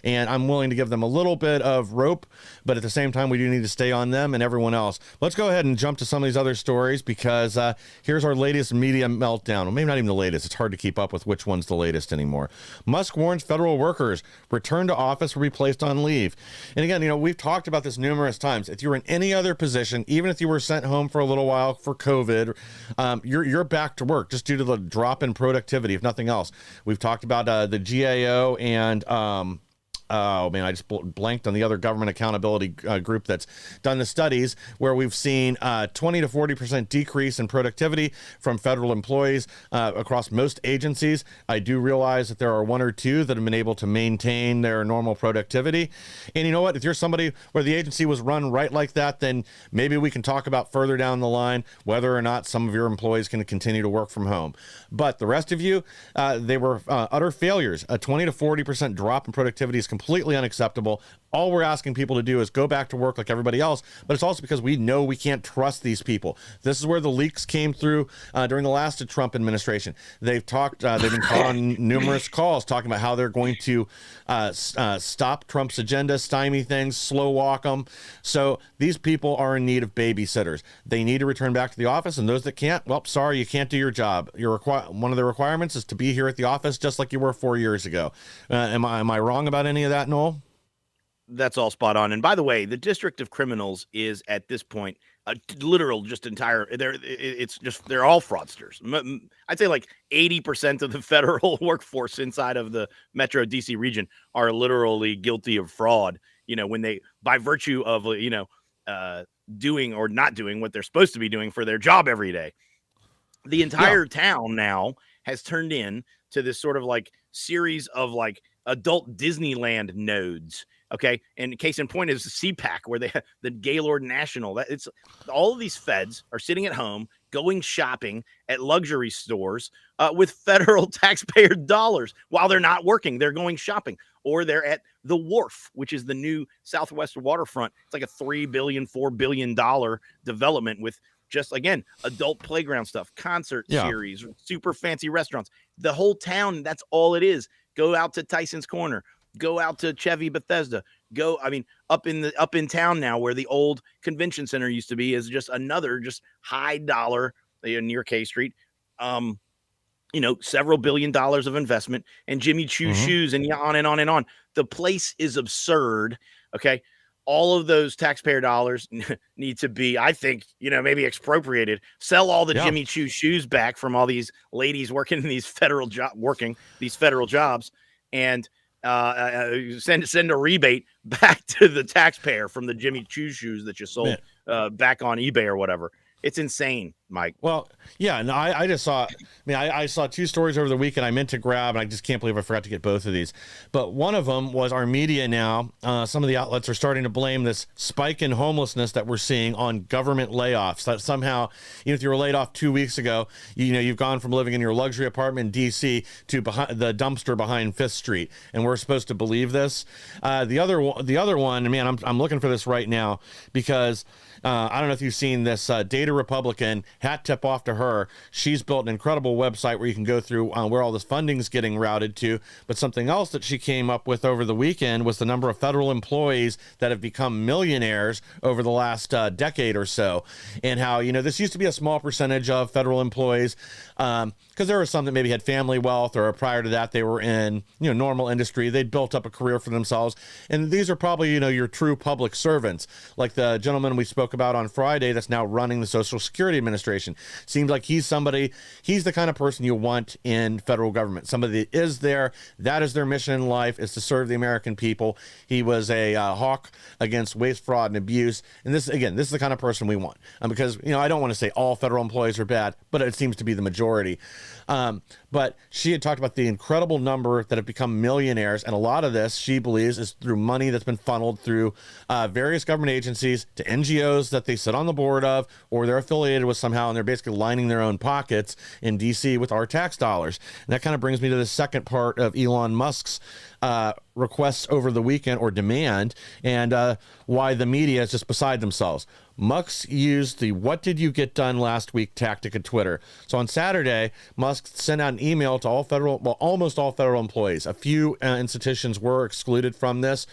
[SPEAKER 4] And I'm willing to give them a little bit of rope, but at the same time, we do need to stay on them and everyone else. Let's go ahead and jump to some of these other stories, because here's our latest media meltdown. Well, maybe not even the latest. It's hard to keep up with which one's the latest anymore. Musk warns federal workers return to office or be placed on leave. And again, we've talked about this numerous times. If you were in any other position, even if you were sent home for a little while for COVID, you're back to work just due to the drop in productivity, if nothing else. We've talked about the GAO and oh man, I just blanked on the other government accountability group that's done the studies, where we've seen 20 to 40% decrease in productivity from federal employees across most agencies. I do realize that there are one or two that have been able to maintain their normal productivity. And you know what? If you're somebody where the agency was run right like that, then maybe we can talk about further down the line whether or not some of your employees can continue to work from home. But the rest of you, they were utter failures. A 20 to 40% drop in productivity is completely completely unacceptable. All we're asking people to do is go back to work like everybody else, but it's also because we know we can't trust these people. This is where the leaks came through during the last Trump administration. They've been caught on numerous calls talking about how they're going to stop Trump's agenda, stymie things, slow walk them. So these people are in need of babysitters. They need to return back to the office, and those that can't, well, sorry, you can't do your job. One of the requirements is to be here at the office just like you were 4 years ago. Am I wrong about any of that, Noel?
[SPEAKER 5] That's all spot on. And by the way, the District of Criminals is at this point a literal just entire. They're all fraudsters. I'd say like 80% of the federal workforce inside of the Metro DC region are literally guilty of fraud. When they, by virtue of doing or not doing what they're supposed to be doing for their job every day. The entire town now has turned in to this sort of like series of like adult Disneyland nodes. Okay. And case in point is the CPAC, where they have the Gaylord National. It's all of these feds are sitting at home, going shopping at luxury stores with federal taxpayer dollars while they're not working. They're going shopping, or they're at the Wharf, which is the new Southwest waterfront. It's like a $3 billion, $4 billion development with just, again, adult playground stuff, concert series, super fancy restaurants. The whole town, that's all it is. Go out to Tyson's Corner. Go out to Chevy Bethesda. Up in town now, where the old convention center used to be, is just another just high dollar near K Street. Several $1 billion of investment, and Jimmy Choo shoes, and on and on and on. The place is absurd. Okay. All of those taxpayer dollars need to be, I think, maybe expropriated. Sell all the Jimmy Choo shoes back from all these ladies working in these federal jobs, and send a rebate back to the taxpayer from the Jimmy Choo shoes that you sold back on eBay or whatever. It's insane, Mike.
[SPEAKER 4] Well, yeah, no, I just saw, I saw two stories over the weekend I meant to grab, and I just can't believe I forgot to get both of these. But one of them was our media now. Some of the outlets are starting to blame this spike in homelessness that we're seeing on government layoffs. That somehow, if you were laid off 2 weeks ago, you've gone from living in your luxury apartment in D.C. to the dumpster behind 5th Street, and we're supposed to believe this. The other one, man, I'm looking for this right now because I don't know if you've seen this Data Republican, hat tip off to her. She's built an incredible website where you can go through where all this funding is getting routed to. But something else that she came up with over the weekend was the number of federal employees that have become millionaires over the last decade or so. And how, this used to be a small percentage of federal employees because there were some that maybe had family wealth, or prior to that, they were in, normal industry. They'd built up a career for themselves. And these are probably, your true public servants, like the gentleman we spoke about on Friday that's now running the Social Security Administration. Seems like he's the kind of person you want in federal government. Somebody that is there, that is their mission in life, is to serve the American people. He was a hawk against waste, fraud, and abuse. And this is the kind of person we want. Because, I don't want to say all federal employees are bad, but it seems to be the majority. But she had talked about the incredible number that have become millionaires, and a lot of this, she believes, is through money that's been funneled through various government agencies to NGOs that they sit on the board of, or they're affiliated with somehow, and they're basically lining their own pockets in DC with our tax dollars. And that kind of brings me to the second part of Elon Musk's requests over the weekend, or demand, and why the media is just beside themselves. Musk used the "what did you get done last week" tactic at Twitter. So on Saturday, Musk sent out an email to almost all federal employees. A few institutions were excluded from this,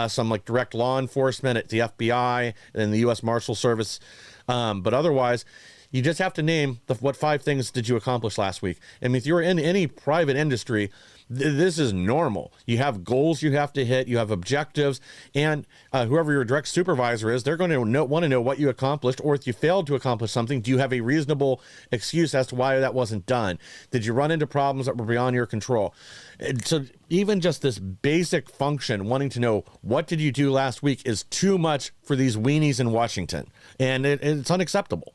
[SPEAKER 4] some like direct law enforcement at the FBI and the U.S. Marshal Service. But otherwise, you just have to name what 5 things did you accomplish last week. I mean, if you're in any private industry, this is normal. You have goals you have to hit, you have objectives, and whoever your direct supervisor is, they're going to want to know what you accomplished, or if you failed to accomplish something, do you have a reasonable excuse as to why that wasn't done? Did you run into problems that were beyond your control? And so even just this basic function, wanting to know what did you do last week, is too much for these weenies in Washington, and it's unacceptable.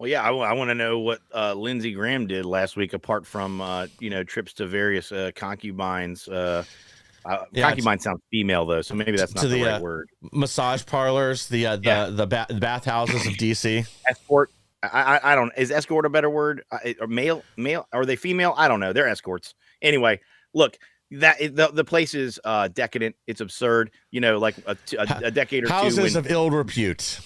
[SPEAKER 5] Well, yeah, I want to know what Lindsey Graham did last week, apart from trips to various concubines. Concubine sounds female though, so maybe that's not the right word. Massage parlors, the bathhouses of DC. Escort. I don't. Is escort a better word? Or male? Are they female? I don't know. They're escorts. Anyway, look. The place is decadent. It's absurd. You know, like a decade or
[SPEAKER 4] houses
[SPEAKER 5] two.
[SPEAKER 4] of ill repute.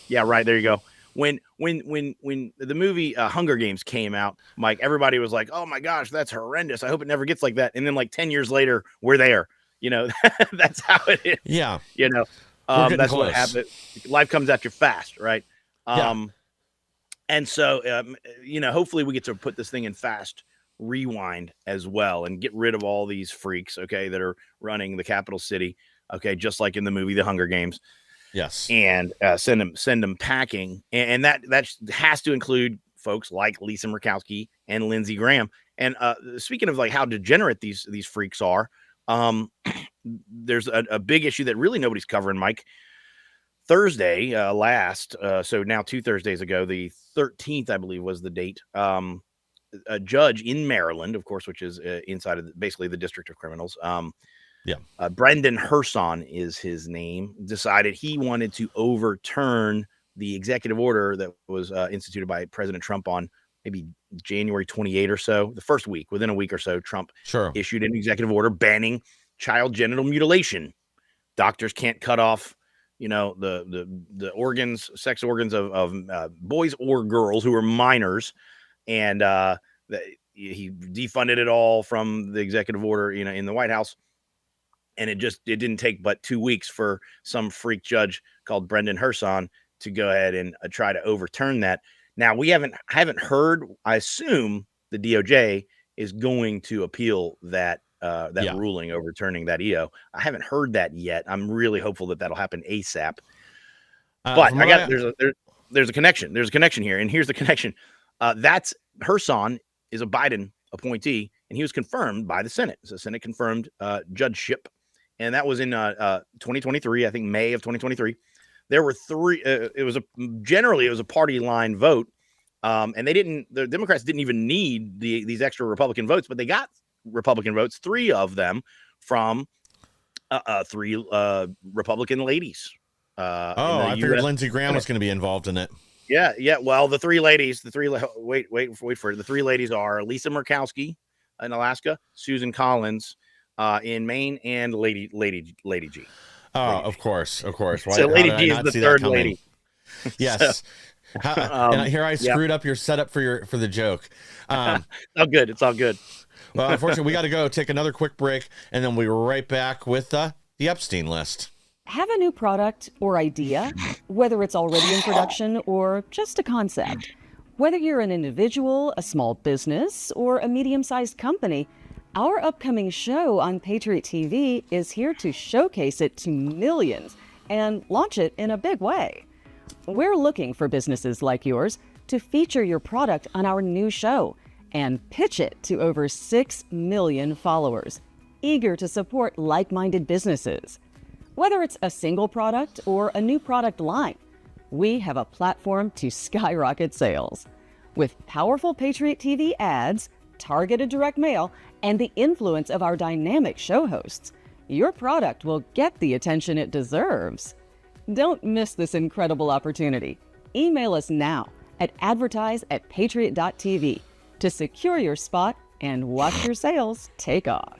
[SPEAKER 5] Yeah, right. There you go. When the movie Hunger Games came out, Mike, everybody was like, "Oh my gosh, that's horrendous. I hope it never gets like that." And then like 10 years later, we're there. You know, that's how it is.
[SPEAKER 4] Yeah.
[SPEAKER 5] You know, that's what happens. Life comes at you fast, right? And so, you know, hopefully we get to put this thing in fast rewind as well and get rid of all these freaks, okay, that are running the capital city, okay, just like in the movie The Hunger Games.
[SPEAKER 4] Yes.
[SPEAKER 5] And send them packing. And that has to include folks like Lisa Murkowski and Lindsey Graham. And speaking of like how degenerate these freaks are, there's a big issue that really nobody's covering, Mike. Thursday so now 2 Thursdays ago, the 13th, I believe, was the date. A judge in Maryland, of course, which is inside of basically the District of Criminals. Brendan Herson is his name. Decided he wanted to overturn the executive order that was instituted by President Trump on maybe January 28 or so. The first week, within a week or so, Trump issued an executive order banning child genital mutilation. Doctors can't cut off, you know, the organs, sex organs of boys or girls who are minors, and he defunded it all from the executive order, you know, in the White House. And it didn't take but 2 weeks for some freak judge called Brendan Herson to go ahead and try to overturn that. Now I haven't heard. I assume the DOJ is going to appeal that ruling overturning that EO. I haven't heard that yet. I'm really hopeful that that'll happen ASAP. But there's a connection. There's a connection here, and here's the connection. That's Herson is a Biden appointee, and he was confirmed by the Senate. So Senate confirmed judgeship, and that was in 2023. I think May of 2023. There were three. It was a party line vote, and the Democrats didn't even need these extra Republican votes, but they got Republican votes, 3 of them from 3 Republican ladies.
[SPEAKER 4] I figured Lindsey Graham was going to be involved in it.
[SPEAKER 5] Yeah. Well, the 3 ladies, wait for it. The 3 ladies are Lisa Murkowski in Alaska, Susan Collins in Maine, and Lady G.
[SPEAKER 4] Oh, of course.
[SPEAKER 5] So Lady G is the third lady.
[SPEAKER 4] Yes. And here I screwed up your setup for the joke.
[SPEAKER 5] It's all good.
[SPEAKER 4] Well, unfortunately, we got to go take another quick break, and then we'll be right back with the Epstein list.
[SPEAKER 7] Have a new product or idea, whether it's already in production or just a concept. Whether you're an individual, a small business, or a medium-sized company, our upcoming show on Patriot TV is here to showcase it to millions and launch it in a big way. We're looking for businesses like yours to feature your product on our new show and pitch it to over 6 million followers, eager to support like-minded businesses. Whether it's a single product or a new product line, we have a platform to skyrocket sales. With powerful Patriot TV ads, targeted direct mail, and the influence of our dynamic show hosts, your product will get the attention it deserves. Don't miss this incredible opportunity. Email us now at advertise@patriot.tv to secure your spot and watch your sales take off.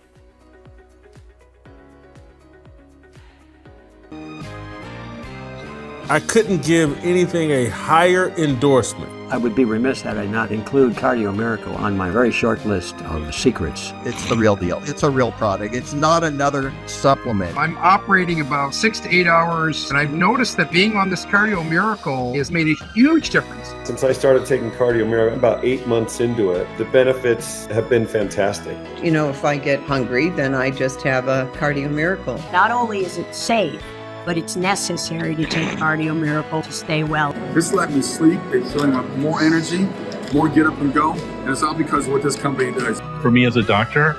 [SPEAKER 10] I couldn't give anything a higher endorsement.
[SPEAKER 11] I would be remiss had I not include Cardio Miracle on my very short list of secrets.
[SPEAKER 12] It's the real deal. It's a real product. It's not another supplement.
[SPEAKER 13] I'm operating about 6 to 8 hours, and I've noticed that being on this Cardio Miracle has made a huge difference.
[SPEAKER 14] Since I started taking Cardio Miracle, about 8 months into it, the benefits have been fantastic.
[SPEAKER 15] You know, if I get hungry, then I just have a Cardio Miracle.
[SPEAKER 16] Not only is it safe, but it's necessary to take Cardio Miracle to stay well.
[SPEAKER 17] This let me sleep. It's feeling like more energy, more get up and go. And it's all because of what this company does.
[SPEAKER 18] For me as a doctor,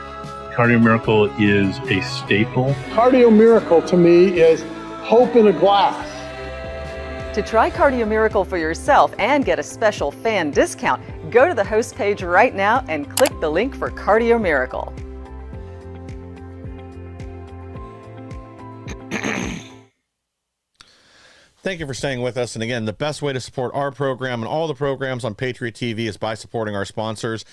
[SPEAKER 18] Cardio Miracle is a staple.
[SPEAKER 19] Cardio Miracle to me is hope in a glass.
[SPEAKER 7] To try Cardio Miracle for yourself and get a special fan discount, go to the host page right now and click the link for Cardio Miracle.
[SPEAKER 4] thank you for staying with us. And again, the best way to support our program and all the programs on Patriot TV is by supporting our sponsors.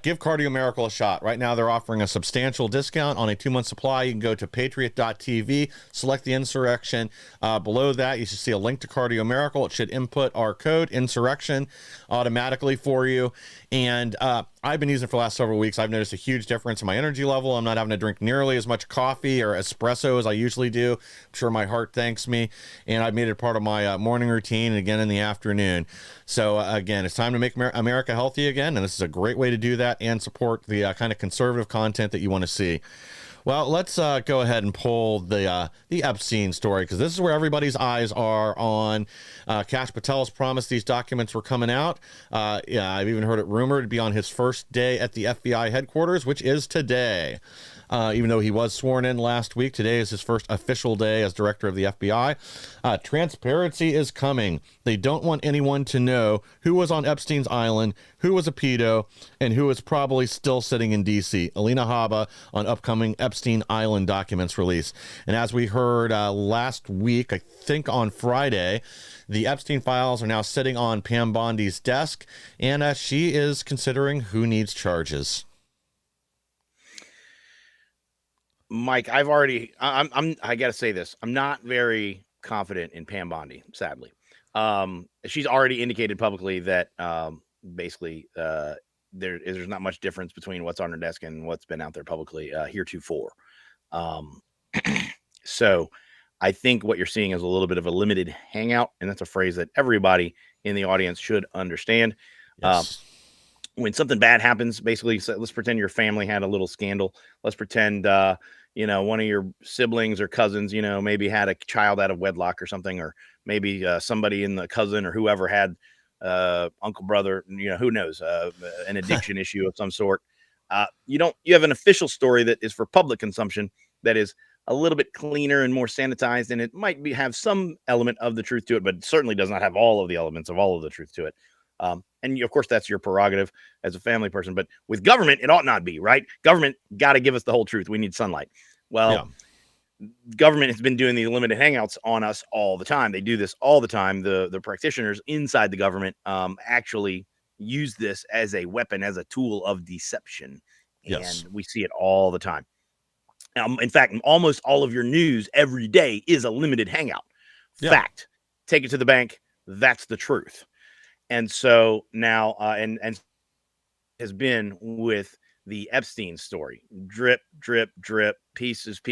[SPEAKER 4] Give Cardio Miracle a shot. Right now, they're offering a substantial discount on a 2-month supply. You can go to patriot.tv, select the Insurrection. Below that, you should see a link to Cardio Miracle. It should input our code, Insurrection, automatically for you. And I've been using it for the last several weeks. I've noticed a huge difference in my energy level. I'm not having to drink nearly as much coffee or espresso as I usually do. I'm sure my heart thanks me. And I've made it part of my morning routine and again in the afternoon. So again, it's time to make America healthy again. And this is a great way to do that and support the kind of conservative content that you want to see. Well, let's go ahead and pull the Epstein story, because this is where everybody's eyes are on. Kash Patel's promised these documents were coming out. Yeah, I've even heard it rumored to be on his first day at the FBI headquarters, which is today. Even though he was sworn in last week, today is his first official day as director of the FBI. Transparency is coming. They don't want anyone to know who was on Epstein's island, who was a pedo, and who is probably still sitting in D.C. Alina Habba on upcoming Epstein Island documents release. And as we heard last week, I think on Friday, the Epstein files are now sitting on Pam Bondi's desk, and she is considering who needs charges.
[SPEAKER 5] Mike, I gotta say this. I'm not very confident in Pam Bondi, sadly. She's already indicated publicly that basically there's not much difference between what's on her desk and what's been out there publicly heretofore. So I think what you're seeing is a little bit of a limited hangout, and that's a phrase that everybody in the audience should understand.
[SPEAKER 4] Yes.
[SPEAKER 5] When something bad happens, basically, so let's pretend your family had a little scandal. Let's pretend, one of your siblings or cousins, maybe had a child out of wedlock or something, or maybe somebody in the cousin or whoever had uncle, brother, who knows, an addiction issue of some sort. You have an official story that is for public consumption that is a little bit cleaner and more sanitized, and it might have some element of the truth to it, but it certainly does not have all of the elements of all of the truth to it. And of course, that's your prerogative as a family person. But with government, it ought not be, right? Government got to give us the whole truth. We need sunlight. Well, Government has been doing these limited hangouts on us all the time. They do this all the time. The practitioners inside the government actually use this as a weapon, as a tool of deception.
[SPEAKER 4] Yes.
[SPEAKER 5] And we see it all the time. In fact, almost all of your news every day is a limited hangout.
[SPEAKER 4] Yeah.
[SPEAKER 5] Fact. Take it to the bank. That's the truth. And so now, and has been with the Epstein story, drip, drip, drip, pieces.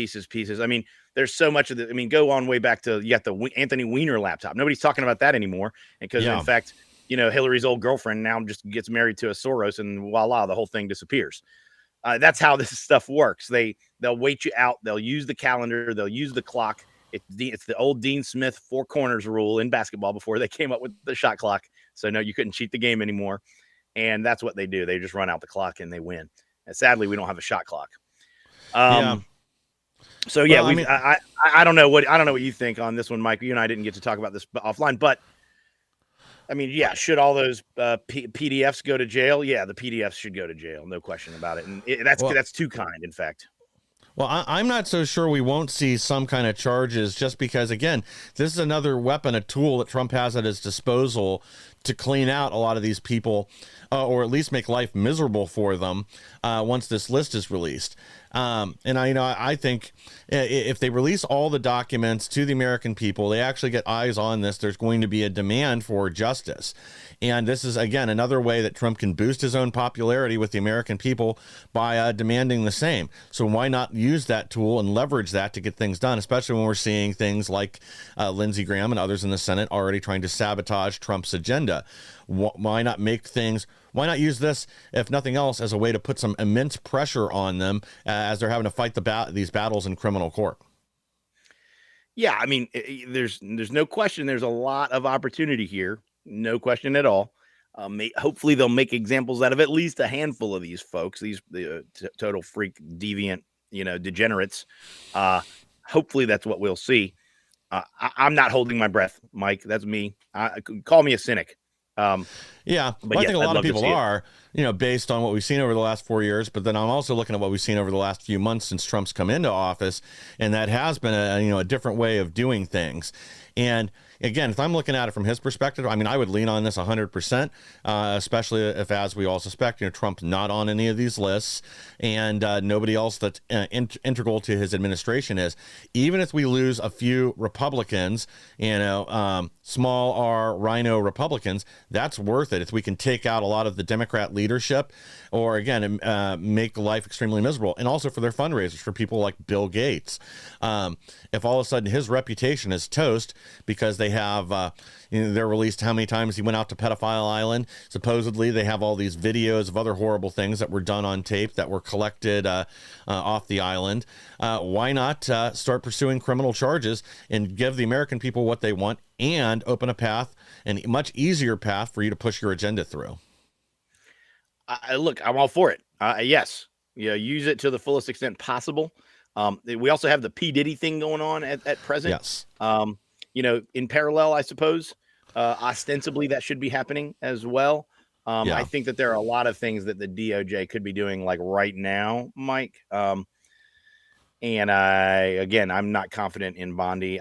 [SPEAKER 5] I mean, there's so much of the, go on way back to, you got the Anthony Weiner laptop. Nobody's talking about that anymore. Because in fact, Hillary's old girlfriend now just gets married to a Soros, and voila, the whole thing disappears. That's how this stuff works. They'll wait you out. They'll use the calendar. They'll use the clock. It's the old Dean Smith 4 corners rule in basketball before they came up with the shot clock. So no, you couldn't cheat the game anymore. And that's what they do. They just run out the clock and they win. And sadly, we don't have a shot clock. So yeah, well, I don't know what you think on this one, Mike. You and I didn't get to talk about this offline, but should all those PDFs go to jail? Yeah, the PDFs should go to jail. No question about it. And that's too kind, in fact.
[SPEAKER 4] Well, I'm not so sure we won't see some kind of charges, just because, again, this is another weapon, a tool that Trump has at his disposal to clean out a lot of these people, or at least make life miserable for them once this list is released. And I think if they release all the documents to the American people, they actually get eyes on this, there's going to be a demand for justice. And this is, again, another way that Trump can boost his own popularity with the American people by demanding the same. So why not use that tool and leverage that to get things done, especially when we're seeing things like Lindsey Graham and others in the Senate already trying to sabotage Trump's agenda. Why not use this, if nothing else, as a way to put some immense pressure on them as they're having to fight these battles in criminal court?
[SPEAKER 5] Yeah, there's no question. There's a lot of opportunity here. No question at all. Hopefully they'll make examples out of at least a handful of these folks, these total freak, deviant, degenerates. Hopefully that's what we'll see. I'm not holding my breath, Mike. That's me. Call me a cynic.
[SPEAKER 4] I think a lot of people are, based on what we've seen over the last 4 years. But then I'm also looking at what we've seen over the last few months since Trump's come into office, and that has been a different way of doing things. And again, if I'm looking at it from his perspective, I mean, I would lean on this 100%, especially if, as we all suspect, Trump's not on any of these lists, and nobody else that's integral to his administration is. Even if we lose a few Republicans, small R RINO Republicans, that's worth it if we can take out a lot of the Democrat leadership, or again, make life extremely miserable, and also for their fundraisers for people like Bill Gates. If all of a sudden his reputation is toast because they have, they're released how many times he went out to Pedophile Island. Supposedly they have all these videos of other horrible things that were done on tape that were collected off the island. Why not start pursuing criminal charges and give the American people what they want, and open a path, and a much easier path for you to push your agenda through?
[SPEAKER 5] Look, I'm all for it. Yes. Use it to the fullest extent possible. We also have the P. Diddy thing going on at present.
[SPEAKER 4] Yes.
[SPEAKER 5] In parallel, I suppose, ostensibly that should be happening as well. I think that there are a lot of things that the DOJ could be doing like right now, Mike. And I'm not confident in Bondi.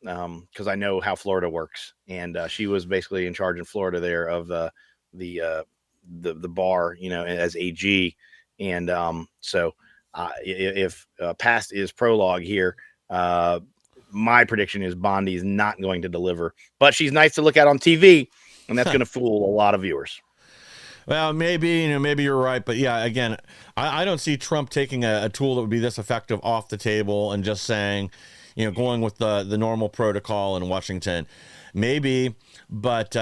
[SPEAKER 5] Because I know how Florida works, and she was basically in charge in Florida there of the bar, as AG. And if past is prologue here, my prediction is Bondi is not going to deliver, but she's nice to look at on TV, and that's going to fool a lot of viewers.
[SPEAKER 4] Well, maybe you're right, but yeah, again, I don't see Trump taking a tool that would be this effective off the table and just saying, going with the normal protocol in Washington. Maybe, but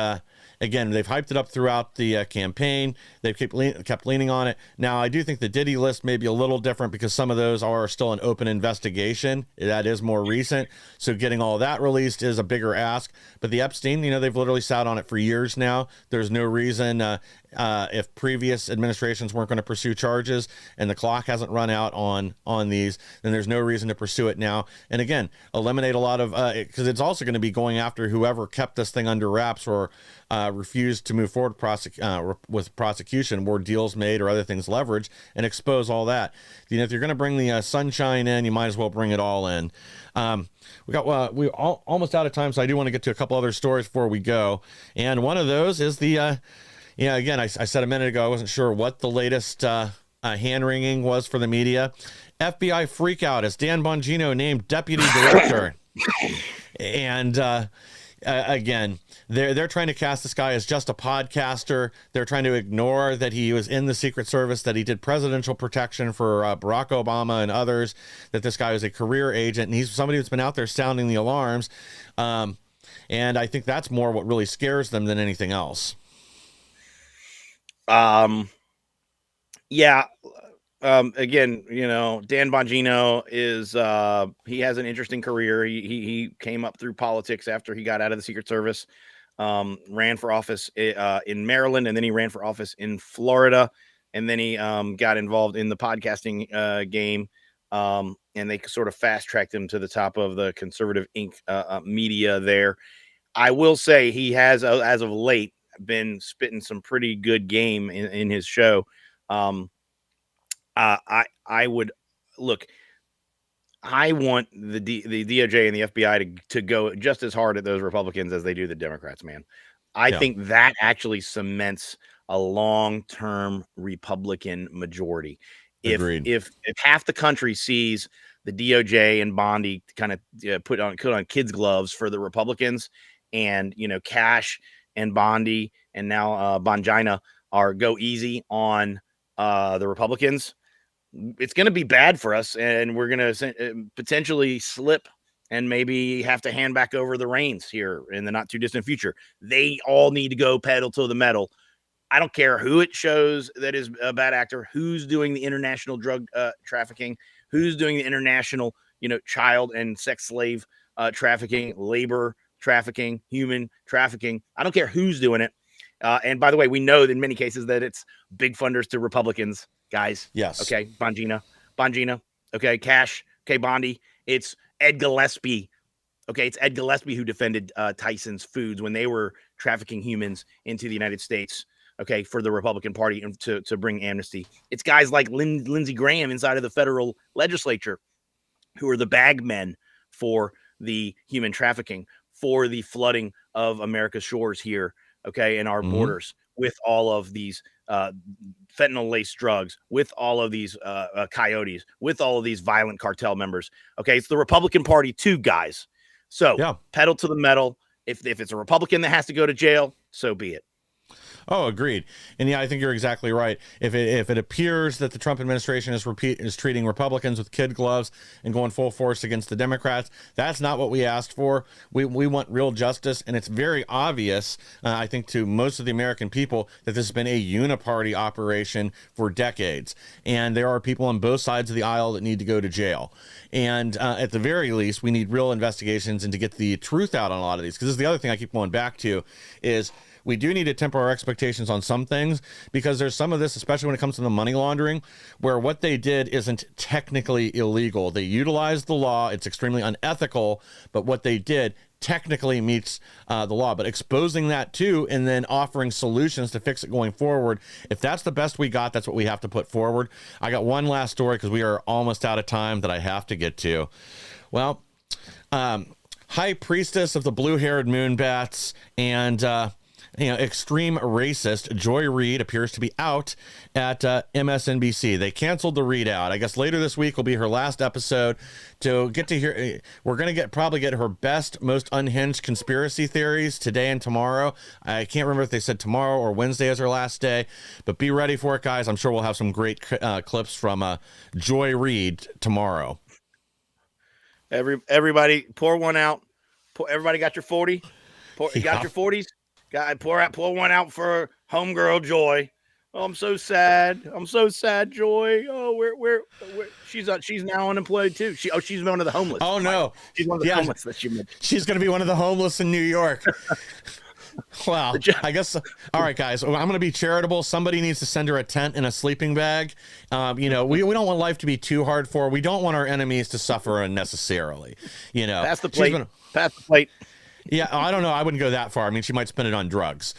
[SPEAKER 4] again, they've hyped it up throughout the campaign. They've kept leaning on it. Now, I do think the Diddy list may be a little different because some of those are still an open investigation. That is more recent. So getting all that released is a bigger ask. But the Epstein, they've literally sat on it for years now. There's no reason, if previous administrations weren't going to pursue charges and the clock hasn't run out on these, then there's no reason to pursue it now. And again, eliminate a lot of, because it's also going to be going after whoever kept this thing under wraps or refused to move forward with prosecution, were deals made or other things leveraged, and expose all that. If you're going to bring the sunshine in, you might as well bring it all in. We're almost out of time, so I do want to get to a couple other stories before we go. And one of those is the, again, I said a minute ago, I wasn't sure what the latest hand-wringing was for the media. FBI freak out as Dan Bongino named deputy director. And again, they're trying to cast this guy as just a podcaster. They're trying to ignore that he was in the Secret Service, that he did presidential protection for Barack Obama and others, that this guy was a career agent, and he's somebody that's been out there sounding the alarms. And I think that's more what really scares them than anything else.
[SPEAKER 5] Again, Dan Bongino is, he has an interesting career. He came up through politics after he got out of the Secret Service, ran for office in Maryland, and then he ran for office in Florida. And then he got involved in the podcasting game. And they sort of fast tracked him to the top of the conservative media there. I will say he has, as of late, been spitting some pretty good game in his show. I would look. I want the DOJ and the FBI to go just as hard at those Republicans as they do the Democrats, man. I think that actually cements a long-term Republican majority. If half the country sees the DOJ and Bondi kind of put on kids' gloves for the Republicans, and Cash and Bondi and now Bongina are go easy on the Republicans, it's going to be bad for us, and we're going to potentially slip and maybe have to hand back over the reins here in the not too distant future. They all need to go pedal to the metal. I don't care who it shows that is a bad actor, who's doing the international drug trafficking, who's doing the international, child and sex slave trafficking, labor trafficking, human trafficking. I don't care who's doing it. And by the way, we know in many cases that it's big funders to Republicans, guys.
[SPEAKER 4] Yes.
[SPEAKER 5] Okay. Bongina. Okay. Cash. Okay. Bondi. It's Ed Gillespie. Okay. It's Ed Gillespie who defended Tyson's Foods when they were trafficking humans into the United States. Okay. For the Republican Party and to bring amnesty. It's guys like Lindsey Graham inside of the federal legislature who are the bag men for the human trafficking for the flooding of America's shores here, okay, and our borders with all of these fentanyl-laced drugs, with all of these coyotes, with all of these violent cartel members. Okay, it's the Republican Party too, guys. So pedal to the metal. If it's a Republican that has to go to jail, so be it.
[SPEAKER 4] Oh, agreed. And yeah, I think you're exactly right. If it appears that the Trump administration is treating Republicans with kid gloves and going full force against the Democrats, that's not what we asked for. We want real justice, and it's very obvious, I think, to most of the American people that this has been a uniparty operation for decades, and there are people on both sides of the aisle that need to go to jail. And at the very least, we need real investigations and to get the truth out on a lot of these. Because this is the other thing I keep going back to is we do need to temper our expectations on some things, because there's some of this, especially when it comes to the money laundering, where what they did isn't technically illegal. They utilized the law. It's extremely unethical, but what they did technically meets the law. But exposing that too, and then offering solutions to fix it going forward, if that's the best we got, that's what we have to put forward. I got one last story because we are almost out of time that I have to get to. Well, High Priestess of the blue-haired moonbats and extreme racist Joy Reid appears to be out at MSNBC. They canceled the Reid out. I guess later this week will be her last episode. To get to hear, we're going to probably get her best, most unhinged conspiracy theories today and tomorrow. I can't remember if they said tomorrow or Wednesday is her last day, but be ready for it, guys. I'm sure we'll have some great clips from Joy Reid tomorrow.
[SPEAKER 5] Everybody pour one out. Everybody got your 40? Got your 40s? Pour one out for homegirl Joy. Oh, I'm so sad. Joy. Oh, where she's now unemployed too. She's one of the homeless.
[SPEAKER 4] Oh no,
[SPEAKER 5] she's one of the homeless that she mentioned.
[SPEAKER 4] She's going to be one of the homeless in New York. Wow. I guess. All right, guys. I'm going to be charitable. Somebody needs to send her a tent and a sleeping bag. We don't want life to be too hard for her. We don't want our enemies to suffer unnecessarily.
[SPEAKER 5] Pass the plate. Pass the plate.
[SPEAKER 4] Yeah, I don't know. I wouldn't go that far. I mean, she might spend it on drugs.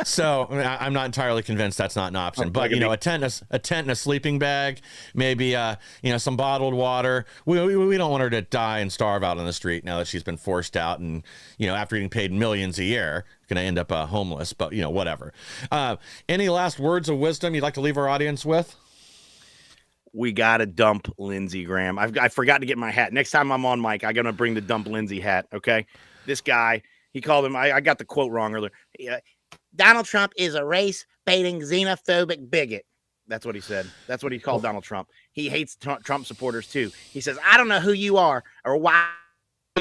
[SPEAKER 4] So I'm not entirely convinced that's not an option. But a tent and a sleeping bag, maybe some bottled water. We don't want her to die and starve out on the street now that she's been forced out, and after getting paid millions a year, going to end up homeless. But whatever. Any last words of wisdom you'd like to leave our audience with?
[SPEAKER 5] We got to dump Lindsey Graham. I forgot to get my hat. Next time I'm on mic, I'm going to bring the dump Lindsey hat, okay? This guy, he called him, I got the quote wrong earlier. Donald Trump is a race-baiting, xenophobic bigot. That's what he said. That's what he called Donald Trump. He hates Trump supporters, too. He says, I don't know who you are or why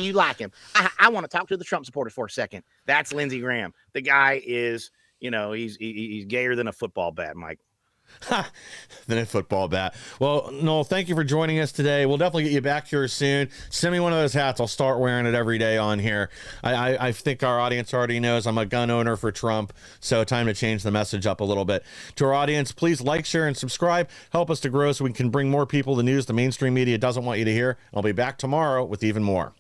[SPEAKER 5] you like him. I want to talk to the Trump supporters for a second. That's Lindsey Graham. The guy is, he's gayer than a football bat, Mike.
[SPEAKER 4] Than a football bat. Well, Noel, thank you for joining us today. We'll definitely get you back here soon. Send me one of those hats. I'll start wearing it every day on here. I think our audience already knows I'm a gun owner for Trump, so time to change the message up a little bit. To our audience, please like, share, and subscribe. Help us to grow so we can bring more people the news the mainstream media doesn't want you to hear. I'll be back tomorrow with even more.